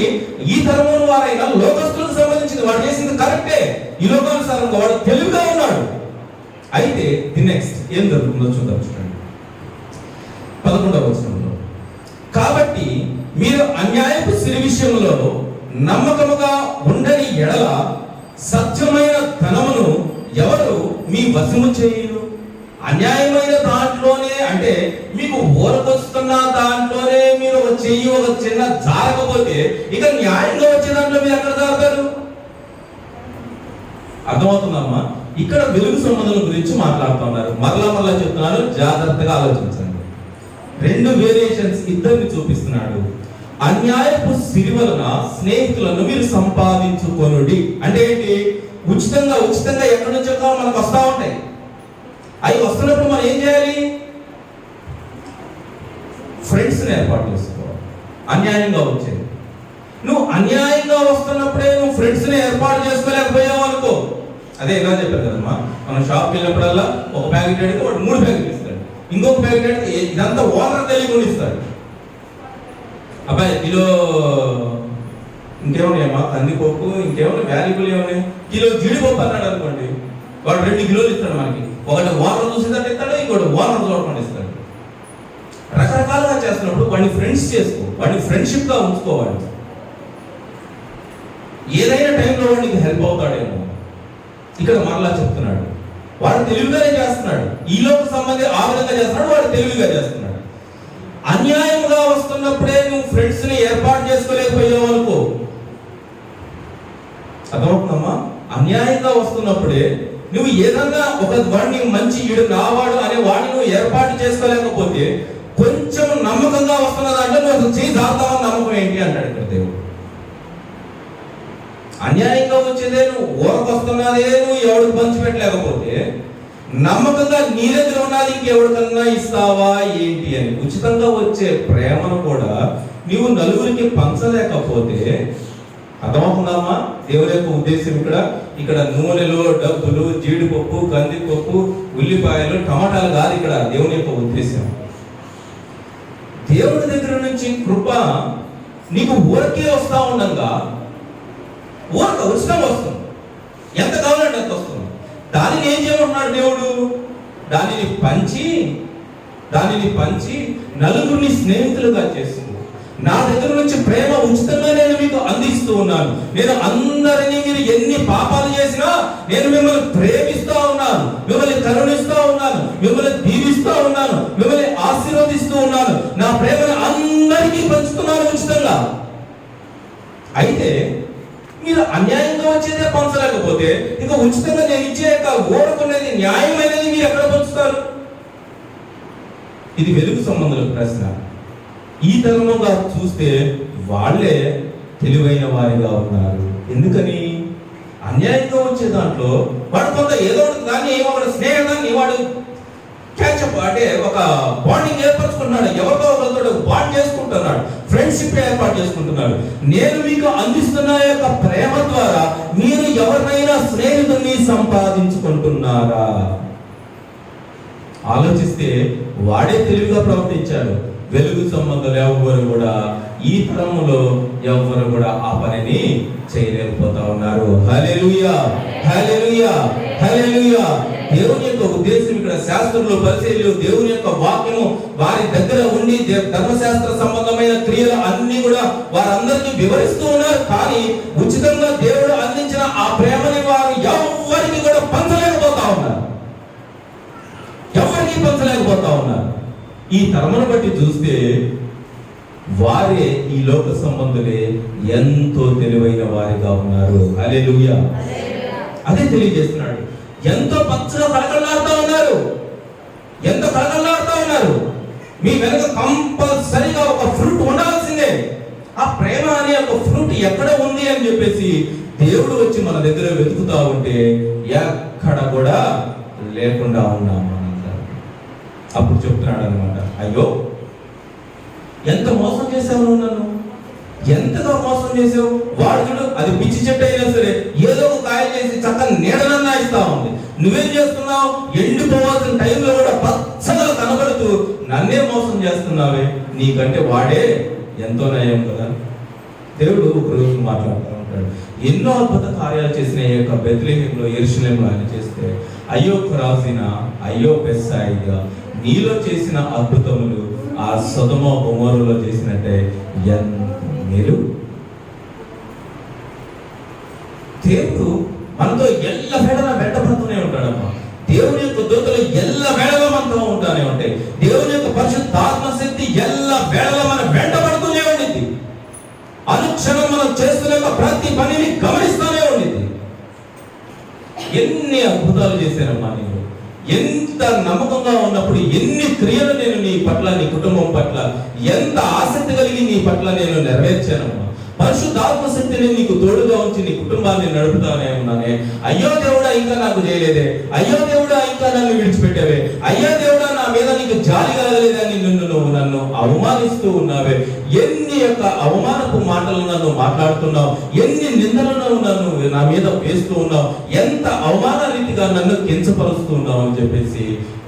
ఈ తరమును వారైనా లోకస్తులకు సంబంధించింది, వాడు చేసింది కరెక్టే, ఈ లోకానుసారంగా వాడు తెలివిగా ఉన్నాడు. అయితే ది నెక్స్ట్ ఏం జరుగుతుందో చూద్దాం. చూడండి 11వ వచనంలో, కాబట్టి మీరు అన్యాయపు సిరి విషయంలో నమ్మకముగా ఉండని ఎడల సత్యమైన ధనమును ఎవరు మీ వశము చేయరు. అన్యాయమైన దాంట్లోనే, అంటే మీకు ఊరకొస్తున్న దాంట్లోనే మీరు ఒక చెయ్యి ఒక చిన్న జారకపోతే ఇక న్యాయంగా వచ్చే దాంట్లో మీరు ఎక్కడ జారుతారు? అర్థమవుతుందమ్మా? ఇక్కడ వెలుగు సంబంధం గురించి మాట్లాడుతున్నారు. మరలా చెప్తున్నాను, జాగ్రత్తగా ఆలోచించండి. 2 వేరియేషన్స్ ఇద్దరిని చూపిస్తున్నాడు. అన్యాయపు సిరి వలన స్నేహితులను మీరు సంపాదించుకొనుడి అంటే ఏంటి? ఉచితంగా ఎక్కడి నుంచో మనకు వస్తూ ఉంటాయి. అవి వస్తున్నప్పుడు మనం ఏం చేయాలి? ఫ్రెండ్స్ని ఏర్పాటు చేసుకోవాలి. అన్యాయంగా వచ్చేది నువ్వు అన్యాయంగా వస్తున్నప్పుడే నువ్వు ఫ్రెండ్స్ని ఏర్పాటు చేసుకోలేకపోయావు అనుకో, అదే ఎలా చెప్పారు కదమ్మా, మనం షాప్కి వెళ్ళినప్పుడల్లా ఒక ప్యాకెట్ అడిగితే వాడు 3 ప్యాకెట్లు ఇస్తాడు, ఇంకొక ప్యాకెట్ అడిగితే ఇదంతా ఓనర్ తెలియకుండా ఇస్తాడు. అబ్బాయి కిలో ఇంకేమున్నాయమ్మా, కందిపప్పు ఇంకేమన్నా వాల్యుబుల్ ఏమన్నాయి, కిలో జీడిపప్పు అన్నాడు అనుకోండి, వాడు 2 కిలోలు ఇస్తాడు మనకి. ఒకటి ఓనర్ చూసేదాన్ని ఇస్తాడు, ఇంకోటి ఓనర్ చూడకుండా ఇస్తాడు. రకరకాలుగా చేస్తున్నప్పుడు వాడిని ఫ్రెండ్స్ చేసుకో, వాడిని ఫ్రెండ్షిప్గా ఉంచుకోవాలి. ఏదైనా టైంలో వాడికి హెల్ప్ అవుతాడేమో. ఇక్కడ మరలా చెప్తున్నాడు, వాడు తెలివిగానే చేస్తున్నాడు. ఈలోకి సంబంధి ఆ విధంగా చేస్తున్నాడు, వాడు తెలివిగా చేస్తున్నాడు. అన్యాయంగా వస్తున్నప్పుడే నువ్వు ఫ్రెండ్స్ ని ఏర్పాటు చేసుకోలేకపోయావు అనుకో, అర్థమవుతుందమ్మా? అన్యాయంగా వస్తున్నప్పుడే నువ్వు ఏదన్నా ఒక వాడిని మంచి ఈడు నావాడు అనే వాడిని నువ్వు ఏర్పాటు చేసుకోలేకపోతే కొంచెం నమ్మకంగా వస్తున్న దాంట్లో నువ్వు అసలు చేయి దాస్తావని నమ్మకం ఏంటి అంటాడు ఇక్కడ దేవుడు. అన్యాయంగా వచ్చేదే నువ్వు ఊరకు వస్తున్నదే నువ్వు ఎవరికి పంచిపెట్టలేకపోతే నమ్మకంగా నీ దగ్గర ఉన్నది ఇంకెవరికన్నా ఇస్తావా ఏంటి అని. ఉచితంగా వచ్చే ప్రేమను కూడా నీవు నలుగురికి పంచలేకపోతే, అర్థమవుతుందమ్మా దేవుని యొక్క ఉద్దేశం? ఇక్కడ నూనెలు, డబ్బులు, జీడిపప్పు, కందిపప్పు, ఉల్లిపాయలు, టమాటాలు కాదు ఇక్కడ దేవుని యొక్క ఉద్దేశం. దేవుని దగ్గర నుంచి కృప నీకు ఊరికే వస్తా ఉండగా, ఉచితంగా వస్తుంది, ఎంత కావాలంటే అంత వస్తుంది. దానిని ఏం చేయమంటున్నాడు దేవుడు? దానిని పంచి నలుగురిని స్నేహితులుగా చేస్తుంది. నా దగ్గర నుంచి ప్రేమ ఉచితంగా నేను మీకు అందిస్తాను. ఆమోదిస్తూ ఉన్నాను. నేను అందరినీ మీరు ఎన్ని పాపాలు చేసినా నేను మిమ్మల్ని ప్రేమిస్తూ ఉన్నాను, మిమ్మల్ని కరుణిస్తూ ఉన్నాను, మిమ్మల్ని దీవిస్తూ ఉన్నాను, మిమ్మల్ని ఆశీర్వదిస్తూ ఉన్నాను. నా ప్రేమను అందరికీ పంచుతున్నాను ఉచితంగా. అయితే మీరు అన్యాయంగా వచ్చేదే పంచలేకపోతే ఇక ఉచితంగా నేను ఇచ్చే ఓడుకునేది న్యాయమైనది మీరు ఎక్కడ పంచుతారు? ఇది వెలుగు సంబంధుల ప్రశ్న. ఈ తరంగా చూస్తే వాళ్ళే తెలివైన వారిగా ఉన్నారు. ఎందుకని? అన్యాయంగా వచ్చే దాంట్లో వాడు కొంత ఏదో దాన్ని వాడు స్నేహాన్ని వాడు క్యాచప్ అంటే ఒక బాండింగ్ ఏర్పరచుకుంటున్నాడు, ఎవరితో ఒకరితో బాండ్ చేసుకుంటున్నాడు, ఫ్రెండ్షిప్ ఏర్పాటు చేసుకుంటున్నాడు. నేను మీకు అందిస్తున్న యొక్క ప్రేమ ద్వారా మీరు ఎవరినైనా స్నేహితుల్ని సంపాదించుకుంటున్నారా? ఆలోచిస్తే వాడే తెలివిగా ప్రవర్తించాడు. వెలుగు సంబంధాలు ఎవ్వరు కూడా ఈ తరములో ఎవ్వరు కూడా ఆ పనిని చేయలేకపోతా ఉన్నారు. హల్లెలూయా, హల్లెలూయా, హల్లెలూయా. దేవుని యొక్క ఉద్దేశం ఇక్కడ శాస్త్రంలో పరిచర్యలు, దేవుని యొక్క వాక్యము వారి దగ్గర ఉండి ధర్మశాస్త్ర సంబంధమైన క్రియలు అన్ని కూడా వారందరికీ వివరిస్తూ ఉన్నారు. కానీ ఉచితంగా దేవుడు అందించిన ఆ ప్రేమని వారు ఎవరికి కూడా పంచలేకపోతా ఉన్నారు, ఎవరికి పంచలేకపోతా ఉన్నారు. ఈ తరమును బట్టి చూస్తే వారే ఈ లోక సంబంధులే ఎంతో తెలివైన వారిగా ఉన్నారు. హల్లెలూయా. అదే తెలియజేస్తున్నాడు. ఎంతో పచ్చగా కళకళలాడుతూ ఉన్నారు, ఎంతో కళకళలాడుతూ ఉన్నారు. మీ వెనక కంపల్సరిగా ఒక ఫ్రూట్ ఉండాల్సిందే. ఆ ప్రేమ అనే ఒక ఫ్రూట్ ఎక్కడ ఉంది అని చెప్పేసి దేవుడు వచ్చి మన దగ్గర వెతుకుతా ఉంటే ఎక్కడ కూడా లేకుండా ఉన్నాము. అప్పుడు చెప్తున్నాడు అనమాట, అయ్యో ఎంత మోసం చేసావు నువ్వు నన్ను, ఎంతగా మోసం చేసావు. వాడు చూడు, అది పిచ్చి చెట్టు అయినా సరే ఏదో ఒక కాయ చేసి చక్కని నీడనన్నా ఇస్తా ఉంది. నువ్వేం చేస్తున్నావు? ఎండిపోవాల్సిన టైంలో కూడా పచ్చగా కనబడుతూ నన్నే మోసం చేస్తున్నావే, నీకంటే వాడే ఎంతో నయం కదా. దేవుడు ఒక రోజు మాట్లాడుతూ ఉంటాడు. ఎన్నో అద్భుత కార్యాలు చేసిన ఈ యొక్క బెత్లెహేములో, యెరూషలేములో ఆయన చేస్తే, అయ్యో ఖొరాజీన, అయ్యో బెత్సాయిదా, నీలో చేసిన అద్భుతములు ఆ సొదొమ గొమొర్రాలో చేసినట్టే ఎంత మేలు. దేవుడు మనతో ఎల్ల వేళలా వెంటబడుతూనే ఉంటాడమ్మా. దేవుని యొక్క దూతలు ఎల్ల వేళలా మనతో ఉంటానే ఉంటాయి. దేవుని యొక్క పరిశుద్ధాత్మ శక్తి ఎల్ల వేళలా మన వెంటబడుతూనే ఉండింది. అనుక్షణం మనం చేస్తున్న ప్రతి పనిని గమనిస్తూనే ఉండింది. ఎన్ని అద్భుతాలు చేశానమ్మా నేను, ఎంత నమ్మకంగా ఉన్నప్పుడు ఎన్ని క్రియలు నేను నీ పట్ల, నీ కుటుంబం పట్ల ఎంత ఆసక్తి కలిగి నీ పట్ల నేను నెరవేర్చానమ్మా. పరిశుద్ధాత్మ శక్తిని నీకు తోడుగా ఉంచి నీ కుటుంబాన్ని నడుపుతానే ఉన్నానే. అయ్యో దేవుడా ఇంకా నాకు చేయలేదే, అయ్యో దేవుడా ఇంకా నన్ను విడిచిపెట్టావే, అయ్యో దేవుడా నా మీద నీకు జాలి కలగలేదని నువ్వు నన్ను అవమానిస్తూ ఉన్నావే. ఎన్ని యొక్క అవమానపు మాటలు నన్ను మాట్లాడుతున్నావు, ఎన్ని నిందలను నన్ను నా మీద వేస్తూ ఉన్నావు, ఎంత అవమాన రీతిగా నన్ను కించపరుస్తూ ఉన్నావు అని చెప్పేసి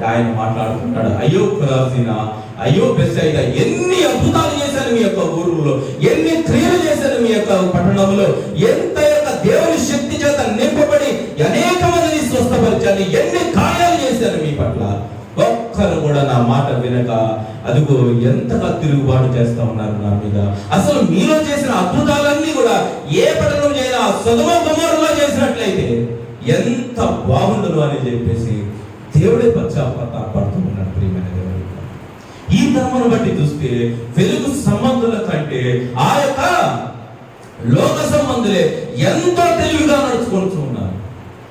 ఆయన మాట్లాడుతుంటాడు. అయ్యో ఖొరాజీనా, అయ్యో బెత్సాయిదా, ఎన్ని అద్భుతాలు చేశాను మీ యొక్క ఊరులో, ఎన్ని క్రియలు చేశాను మీ యొక్క పట్టణంలో, ఎంత యొక్క దేవుని శక్తి చేత నింపబడి అనేక మందిని స్వస్థపరిచాను, ఎన్ని కార్యాలు చేశాను మీ పట్ల. ఒక్కరు కూడా నా మాట వినక అదిగో ఎంతగా తిరుగుబాటు చేస్తా ఉన్నారు నా మీద. అసలు మీలో చేసిన అద్భుతాలన్నీ కూడా ఏ పట్టణం చేయనా సొదొమ గొమొర్రాలో చేసినట్లయితే ఎంత బాగుండదు అని చెప్పేసి దేవుడే పశ్చాత్తాపడుతూ ఉన్నాడు. ప్రియమైన దేవుడు, ఈ తరమును బట్టి చూస్తే వెలుగు సంబంధుల కంటే ఆ యొక్క లోక సంబంధులే ఎంతో తెలివిగా నడుచుకుంటూ ఉన్నారు.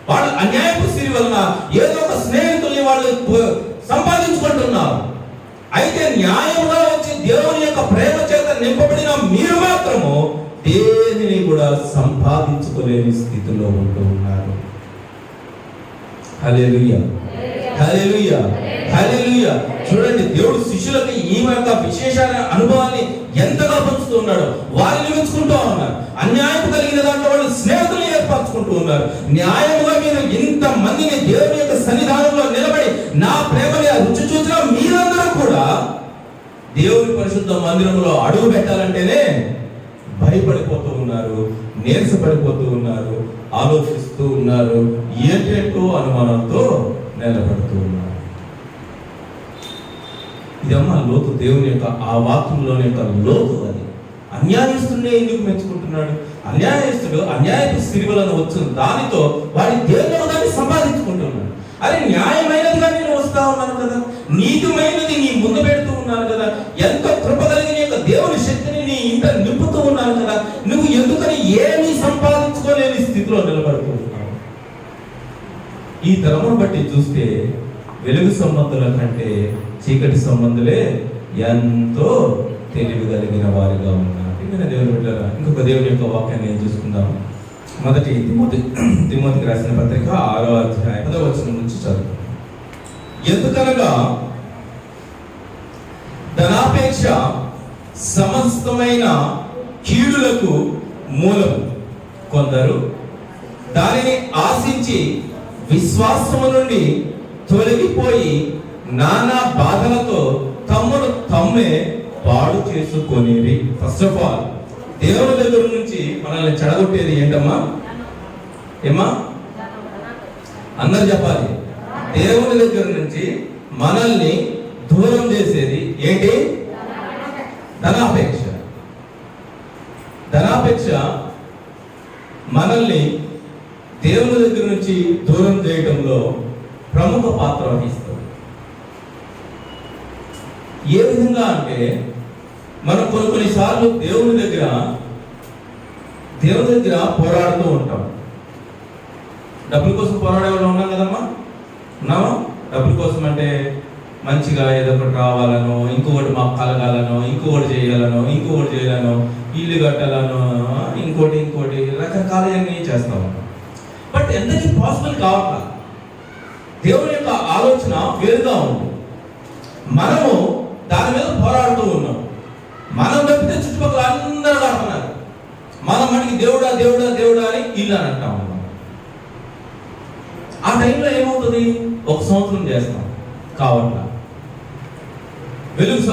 వాళ్ళు అన్యాయపు సిరి వలన ఏదో ఒక స్నేహితుల్ని వాళ్ళు సంపాదించుకుంటున్నారు. అయితే న్యాయంగా వచ్చి దేవుని యొక్క ప్రేమ చేత నింపబడిన మీరు మాత్రము దేనిని కూడా సంపాదించుకోలేని స్థితిలో ఉంటూ ఉన్నారు. హల్లెలూయా, హల్లెలూయా, హల్లెలూయా. చూడండి, దేవుడు శిష్యులకు ఈ యొక్క విశేషమైన అనుభవాన్ని ఎంతగా పంచుతూ ఉన్నాడు. వారిని మెచ్చుకుంటూ ఉన్నారు. అన్యాయం కలిగిన దాంట్లో వాళ్ళు స్నేహితులు ఏర్పరచుకుంటూ ఉన్నారు. న్యాయముగా మీరు ఇంత మందిని దేవుని యొక్క సన్నిధానంలో నిలబడి నా ప్రేమని రుచి చూసిన మీరందరూ కూడా దేవుని పరిశుద్ధ మందిరంలో అడుగు పెట్టాలంటేనే భయపడిపోతూ ఉన్నారు, నీరసపడిపోతూ ఉన్నారు, ఆలోచిస్తూ ఉన్నారు, ఏంటంటూ అనుమానంతో నిలబడుతూ ఉన్నారు. ఇదమ్మా లోతు, దేవుని యొక్క ఆ వాక్యంలోని యొక్క లోతు. అది అన్యాయస్తుడినే ఎందుకు మెచ్చుకుంటున్నాడు? అన్యాయస్తుడు అన్యాయపు సిరివలను వచ్చిన దానితో వాడి దేవుడు దాన్ని సంపాదించుకుంటున్నాడు. అరే న్యాయమైనదిగా నేను వస్తా ఉన్నాను కదా, నీతిమైనది నీ ముందు పెడుతూ ఉన్నాను కదా, ఎంతో కృప కలిగిన యొక్క దేవుని శక్తిని నీ ఇంట నింపుతూ ఉన్నాను కదా, నువ్వు ఎందుకని ఏమీ సంపాదించుకోలేని స్థితిలో నిలబడుతూ ఉన్నావు? ఈ తరమును బట్టి చూస్తే వెలుగు సంబంధుల కంటే చీకటి సంబంధులే ఎంతో తెలివి కలిగిన వారిగా ఉన్నారు. దేవుని బిడ్డలారా, ఇంకొక దేవుని యొక్క వాక్యాన్ని చూసుకుందాం. మొదటి తిమోతికి రాసిన పత్రిక 6వ అధ్యాయం 10వ వచనం నుంచి చదువు. ఎందుకనగా ధనాపేక్ష సమస్తమైన కీడులకు మూలము. కొందరు దానిని ఆశించి విశ్వాసము నుండి తొలగిపోయి నానా బాధలతో తమ్మును తమ్మే పాడు చేసుకొనేది. ఫస్ట్ ఆఫ్ ఆల్ దేవుని దగ్గర నుంచి మనల్ని చెడగొట్టేది ఏంటమ్మా? ఏమా అందరు చెప్పాలి. దేవుని దగ్గర నుంచి మనల్ని దూరం చేసేది ఏంటి? ధనాపేక్ష. ధనాపేక్ష మనల్ని దేవుని దగ్గర నుంచి దూరం చేయడంలో ప్రముఖ పాత్ర వహిస్తుంది. ఏ విధంగా అంటే, మనం కొన్నిసార్లు దేవుని దగ్గర పోరాడుతూ ఉంటాం. డబ్బుల కోసం పోరాడే వాళ్ళు ఉన్నాం కదమ్మా, ఉన్నామా? డబ్బుల కోసం అంటే మంచిగా ఏదో ఒకటి రావాలనో, ఇంకొకటి మాకు కలగాలనో, ఇంకొకటి చేయాలనో, ఇల్లు కట్టాలనో, ఇంకోటి రకరకాలన్నీ చేస్తా ఉంటాం. బట్ ఎంతకీ పాసిబుల్ కావాలి. దేవుని యొక్క ఆలోచన వేరుగా ఉంది. మనము దాని మీద పోరాడుతూ ఉన్నాం. మనం తప్పితే చుట్టుపక్కల అందరూ అంటున్నారు. మనం మనకి దేవుడా దేవుడా దేవుడా అని ఇల్లు అని అంటా ఉన్నాం. ఆ టైంలో ఏమవుతుంది? 1 సంవత్సరం చేస్తాం కావట్లా. వెలుగు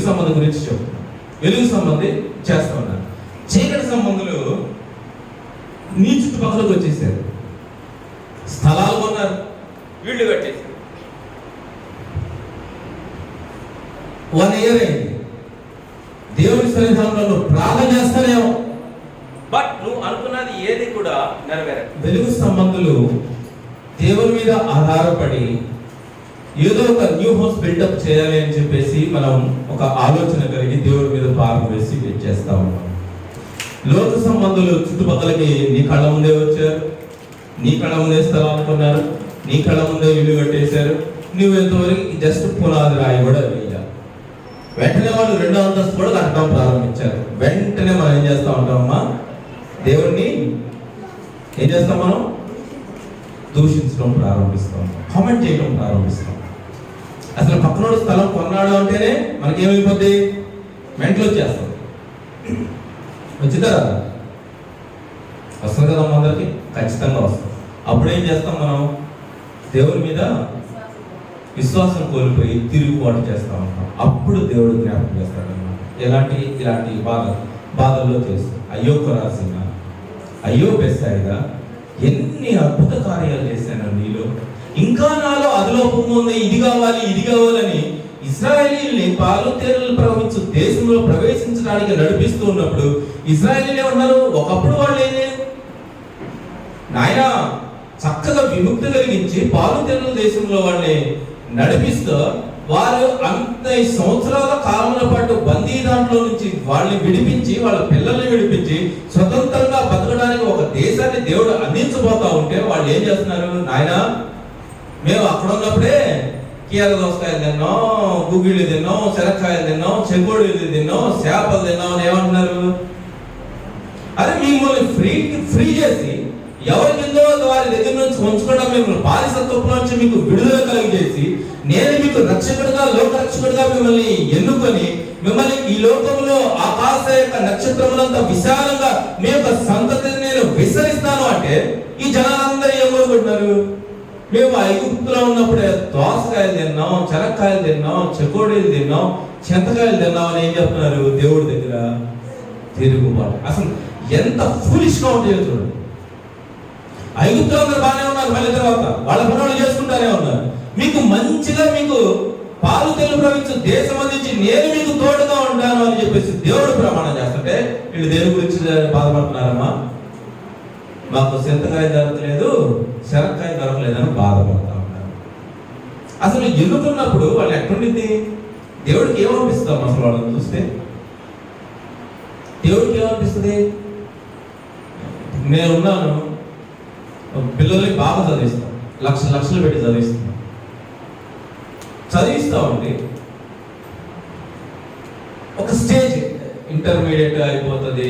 సంబంధం గురించి చెప్తున్నాం. వెలుగు సంబంధి చేస్తా ఉన్నారు. చీకటి సంబంధులు నీ చుట్టుపక్కలకు వచ్చేసారు. స్థలాలు కొన్నారు, వీళ్ళు కట్టేశారు. 1 year అయింది. దేవుని సన్నిధానంలో ప్రార్థన చేస్తానేమో, బట్ నువ్వు అనుకున్నది ఏది కూడా నెరవేరదు. వెలుగు సంబంధులు దేవుని మీద ఆధారపడి ఏదో ఒక న్యూ హౌస్ బిల్డప్ చేయాలి అని చెప్పేసి మనం ఒక ఆలోచన కలిగి దేవుడి మీద భారం వేసి చేస్తా ఉన్నాం. లోక సంబంధులు చుట్టుపక్కలకి నీ కళ్ళ ముందే వచ్చారు, నీ కళ్ళ ముందే స్థలాలు కొన్నారు, నీ కళ్ళ ముందే ఇల్లు కట్టేశారు. నువ్వు ఎంతవరకు జస్ట్ పునాది రాయి కూడా వేయాలి. వెంటనే వాళ్ళు 2వ అంతస్తు కూడా కట్టడం ప్రారంభించారు. వెంటనే మనం ఏం చేస్తా ఉంటామమ్మా? దేవుణ్ణి ఏం చేస్తాం? మనం దూషించడం ప్రారంభిస్తాం, కామెంట్ చేయడం ప్రారంభిస్తాం. అసలు పక్కనోడు స్థలం కొన్నాడు అంటేనే మనకేమైపోద్ది? మెంటలు వచ్చేస్తాం. వచ్చిందా? వస్తుంది కదమ్మా, అందరికి ఖచ్చితంగా వస్తుంది. అప్పుడు ఏం చేస్తాం? మనం దేవుని మీద విశ్వాసం కోల్పోయి తిరుగుబాటు చేస్తా ఉంటాం. అప్పుడు దేవుడు జ్ఞాపకం చేస్తాడు అన్నమాట. ఇలాంటి బాధల్లో చేస్తాం. అయ్యో కొరాసీన, అయ్యో బెత్సాయిదా, ఎన్ని అద్భుత కార్యాలు చేశాను నీలో, ఇంకా నాలో అదలోపం ఉంది, ఇది కావాలని ఇశ్రాయేలీయుల్ని పాలు తేనెలు ప్రవహించు దేశంలో ప్రవేశించడానికి నడిపిస్తూ ఉన్నప్పుడు ఇశ్రాయేలీయులు ఏమన్నారు? ఒకప్పుడు వాళ్ళు ఏంటి నాయనా, చక్కగా విముక్తి కలిగించి పాలు తేనెల దేశంలో వాళ్ళని నడిపిస్తూ వారు అంత సంవత్సరాల కాలంలో పాటు బందీ దాంట్లో నుంచి వాళ్ళని విడిపించి, వాళ్ళ పిల్లల్ని విడిపించి స్వతంత్రంగా బతకడానికి ఒక దేశాన్ని దేవుడు అందించబోతా ఉంటే వాళ్ళు ఏం చేస్తున్నారు? నాయనా, మేము అక్కడ ఉన్నప్పుడే కీర దోసకాయలు తిన్నాం, గుగ్గిళ్ళు తిన్నాం, శనక్కాయలు తిన్నాం, చెకోడీలు తిన్నాం, చేపలు తిన్నాం అని ఏమంటున్నారు? అరే మిమ్మల్ని ఫ్రీ చేసి ఎవరి కిందో వారి దగ్గర నుంచి ఉంచుకోవడం, మిమ్మల్ని బానిసత్వం నుంచి మీకు విడుదల కలిగజేసి, నేను మీకు రక్షకుడిగా, లోకరక్షకుడిగా మిమ్మల్ని ఎన్నుకొని మిమ్మల్ని ఈ లోకంలో ఆకాశ యొక్క నక్షత్రములంతా విశాలంగా మీ యొక్క సంతతిని నేను విసరిస్తాను అంటే ఈ జనాలందరూ ఏమనుకుంటున్నారు? మేము ఐగుప్తులో ఉన్నప్పుడే దోసకాయలు తిన్నాం, చెనక్కాయలు తిన్నాం, చెకోడీలు తిన్నాం, చింతకాయలు తిన్నాం అని ఏం చెప్తున్నారు? దేవుడి దగ్గర తిరుగుబాటు. అసలు ఎంత ఫూలిష్ గా ఉంటాయో చూడండి. ఐగుప్తులో అందరూ బాగానే ఉన్నారు, మళ్ళీ తర్వాత వాళ్ళ పనులు చేసుకుంటానే ఉన్నారు. మీకు మంచిగా మీకు పాలు తెలు ప్రవహించు దేశం అందించి నేను మీకు తోడుగా ఉంటాను అని చెప్పేసి దేవుడు ప్రమాణం చేస్తుంటే వీళ్ళు దేని గురించి బాధపడుతున్నారమ్మా? మాకు చింతకాయ దొరకలేదు, శనక్కాయ దొరకలేదని బాధపడతా ఉంటారు. అసలు ఎన్నుకున్నప్పుడు వాళ్ళు ఎక్కడుండింది? దేవుడికి ఏమనిపిస్తాం అసలు వాళ్ళని చూస్తే? దేవుడికి ఏమనిపిస్తుంది? నేనున్నాను, పిల్లల్ని బాగా చదివిస్తాను, లక్షలు పెట్టి చదివిస్తామండి. ఒక స్టేజ్ ఇంటర్మీడియట్ అయిపోతుంది,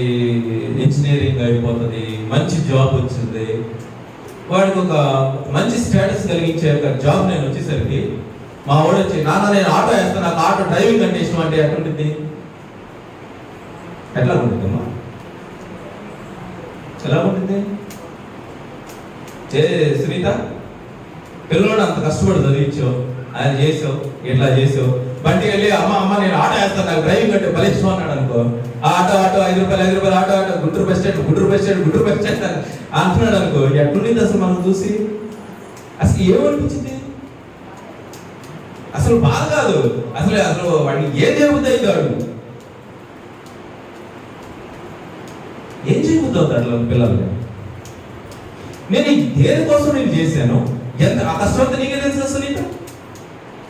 ఇంజనీరింగ్ అయిపోతుంది, మంచి జాబ్ వచ్చింది, వాడికి ఒక మంచి స్టేటస్ కలిగించే ఒక జాబ్ నేను వచ్చేసరికి మా వాడు వచ్చి, నాన్న నేను ఆటో వేస్తాను, నాకు ఆటో డ్రైవింగ్ అంటే ఇష్టం అంటే ఎట్లుంటుంది? ఎట్లా ఉంటుందమ్మా? ఎలా ఉంటుంది? సునీత, పిల్లలు అంత కష్టపడి చదివించావు, ఆయన చేసావు, ఎట్లా చేసావు, బండి వెళ్ళి అమ్మ నేను ఆటో వేస్తాను, నాకు డ్రైవింగ్ అంటే బలిష్టం అన్నాడు అనుకో, ఆ ఆటో 5 రూపాయలు ఆటో గుంటూరు బస్ స్టాండ్ అంటున్నాడు అనుకో, ఎట్లుంది అసలు మనం చూసి? అసలు ఏమనిపించింది? అసలు బాధ కాదు, అసలు వాడిని ఏం జరుగుతాయి కాదు, ఏం చేయబుద్ది అట్లా పిల్లలు. నేను దేనికోసం నేను చేశాను, ఎంత ఆ కష్టం అంతా నీకే తెలుసు. అసలు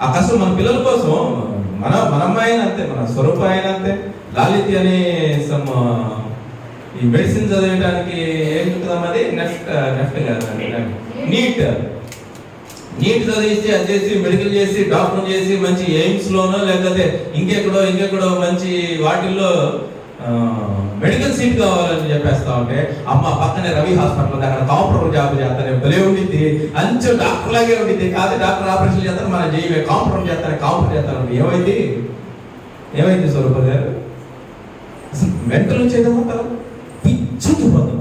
ఆ కష్టం మన పిల్లల కోసం, మన అమ్మాయి అంతే, మన స్వరూప అయినా అంతే. లాలిత్య అనే సమ్ ఈ మెడిసిన్ చదివడానికి ఏం చెప్తాం, అది నెఫ్ట్ కాదు, నీట్ చదివిస్తే అది చేసి మెడికల్ చేసి డాక్టర్ చేసి మంచి ఎయిమ్స్ లోనో లేకపోతే ఇంకెక్కడో మంచి వాటిల్లో మెడికల్ సీట్ కావాలని చెప్పేస్తా ఉంటే, అమ్మ పక్కనే రవి హాస్పిటల్ అక్కడ కాంప్రమైజ్ జాబ్ చేస్తానే భలే ఉండిద్ది, అంచు డాక్టర్ లాగే ఉండిద్ది, కాదు డాక్టర్ ఆపరేషన్ చేస్తాను, మనం చేయవే కాంప్రమైజ్ చేస్తాను. ఏమైంది స్వరూప గారు? మెంటల్ వచ్చేదమ్మా, పిచ్చుకుపోతాం.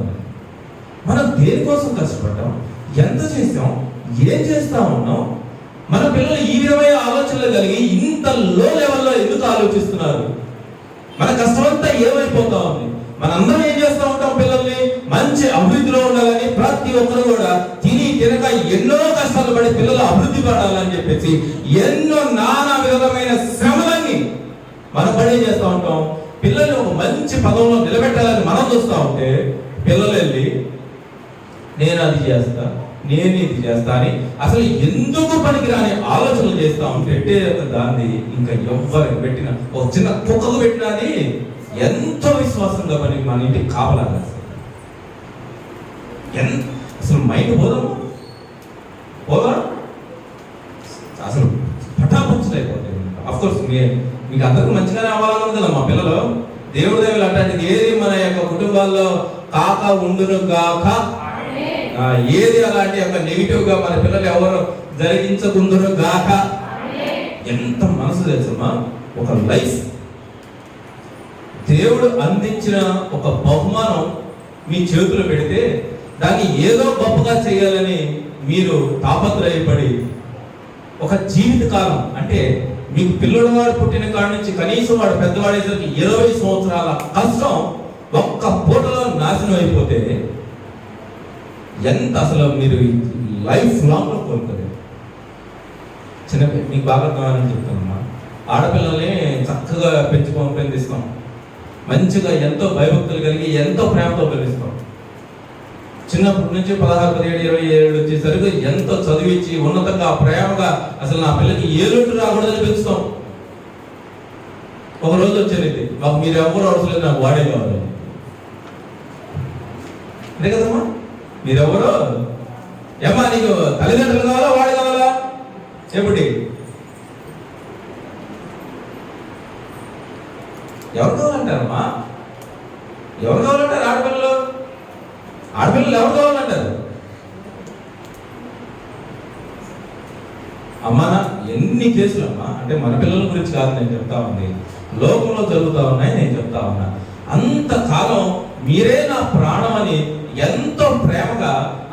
మనం దేనికోసం కష్టపడ్డాం, ఎంత చేస్తాం, ఏం చేస్తా ఉన్నాం? మన పిల్లలు ఈ విధమైన ఆలోచనలు కలిగి ఇంత లో లెవెల్లో ఎందుకు ఆలోచిస్తున్నారు? మన కష్టమంతా ఏమైపోతా ఉంది? మనందరం ఏం చేస్తూ ఉంటాం? పిల్లల్ని మంచి అభివృద్ధిలో ఉండాలని ప్రతి ఒక్కరు కూడా తినక ఎన్నో కష్టాలు పడి పిల్లలు అభివృద్ధి పడాలని చెప్పేసి ఎన్నో నానా విధమైన శ్రమలన్నీ మనం పడే చేస్తూ ఉంటాం. పిల్లల్ని ఒక మంచి పదంలో నిలబెట్టాలని మనం చూస్తూ ఉంటే, పిల్లలు వెళ్ళి నేను అది చేస్తా, నేను ఇది చేస్తా అని అసలు ఎందుకు పనికిరాని ఆలోచనలు చేస్తా ఉంటే దాన్ని ఇంకా ఎవ్వరికి పెట్టిన ఒక చిన్న కుక్కకు పెట్టినది ఎంతో విశ్వాసంగా మన ఇంటికి కావాలని అసలు మైండ్ పోదా అసలు పటాపంచలైపోతాయి. అఫ్కోర్స్ మీకు అందరికీ మంచిగానే అవ్వాలని ఉంది కదా మా పిల్లలు. దేవుడి దేవులు అట్లాంటిది ఏది మన యొక్క కుటుంబాల్లో కాక ఉండును గాక, ఏది అలాంటి ఒక నెగిటివ్ గా మన పిల్లలు ఎవరు జరిగించకుందురు గాక. ఎంత మనసు తెలుసమ్మా, ఒక లైఫ్ దేవుడు అందించిన ఒక బహుమానం మీ చేతులు పెడితే దాన్ని ఏదో గొప్పగా చేయాలని మీరు తాపత్రయపడి ఒక జీవిత కాలం, అంటే మీకు పిల్లడు వాడు పుట్టిన కాడి నుంచి కనీసం వాడు పెద్దవాడేసరికి 20 సంవత్సరాల కష్టం ఒక్క పూటలో నాశనం అయిపోతే ఎంత అసలు మీరు లైఫ్ లాంగ్ లో కోరుతారు. చిన్న మీకు బాగా కావాలని చెప్తానమ్మా, ఆడపిల్లల్ని చక్కగా పెందిస్తాం, మంచిగా ఎంతో భయభక్తులు కలిగి ఎంతో ప్రేమతో పెందిస్తాం. చిన్నప్పటి నుంచి 16, 17, 27 వచ్చేసరికి ఎంతో చదివించి ఉన్నతంగా ప్రేమగా అసలు నా పిల్లకి ఏ లోటు రాకూడదని పెంచుతాం. ఒక రోజు వచ్చేది, మాకు మీరు ఎవరు అవసరం లేదు, నాకు వాడే కావాలి. అంతే కదమ్మా, మీరెవరో ఏమ్మా, నీకు తల్లిదండ్రులు కావాలా వాడు కావాలా? చెప్పండి, ఎవరు కావాలంటారమ్మా? ఎవరు కావాలంటారు? ఆడపిల్లలు ఎవరు కావాలంటారు? అమ్మా ఎన్ని కేసులు అమ్మా, అంటే మన పిల్లల గురించి కాదు నేను చెప్తా ఉంది, లోకంలో జరుగుతూ ఉన్నాయి నేను చెప్తా ఉన్నా. అంతకాలం మీరే నా ప్రాణం అని ఎంతో ప్రేమగా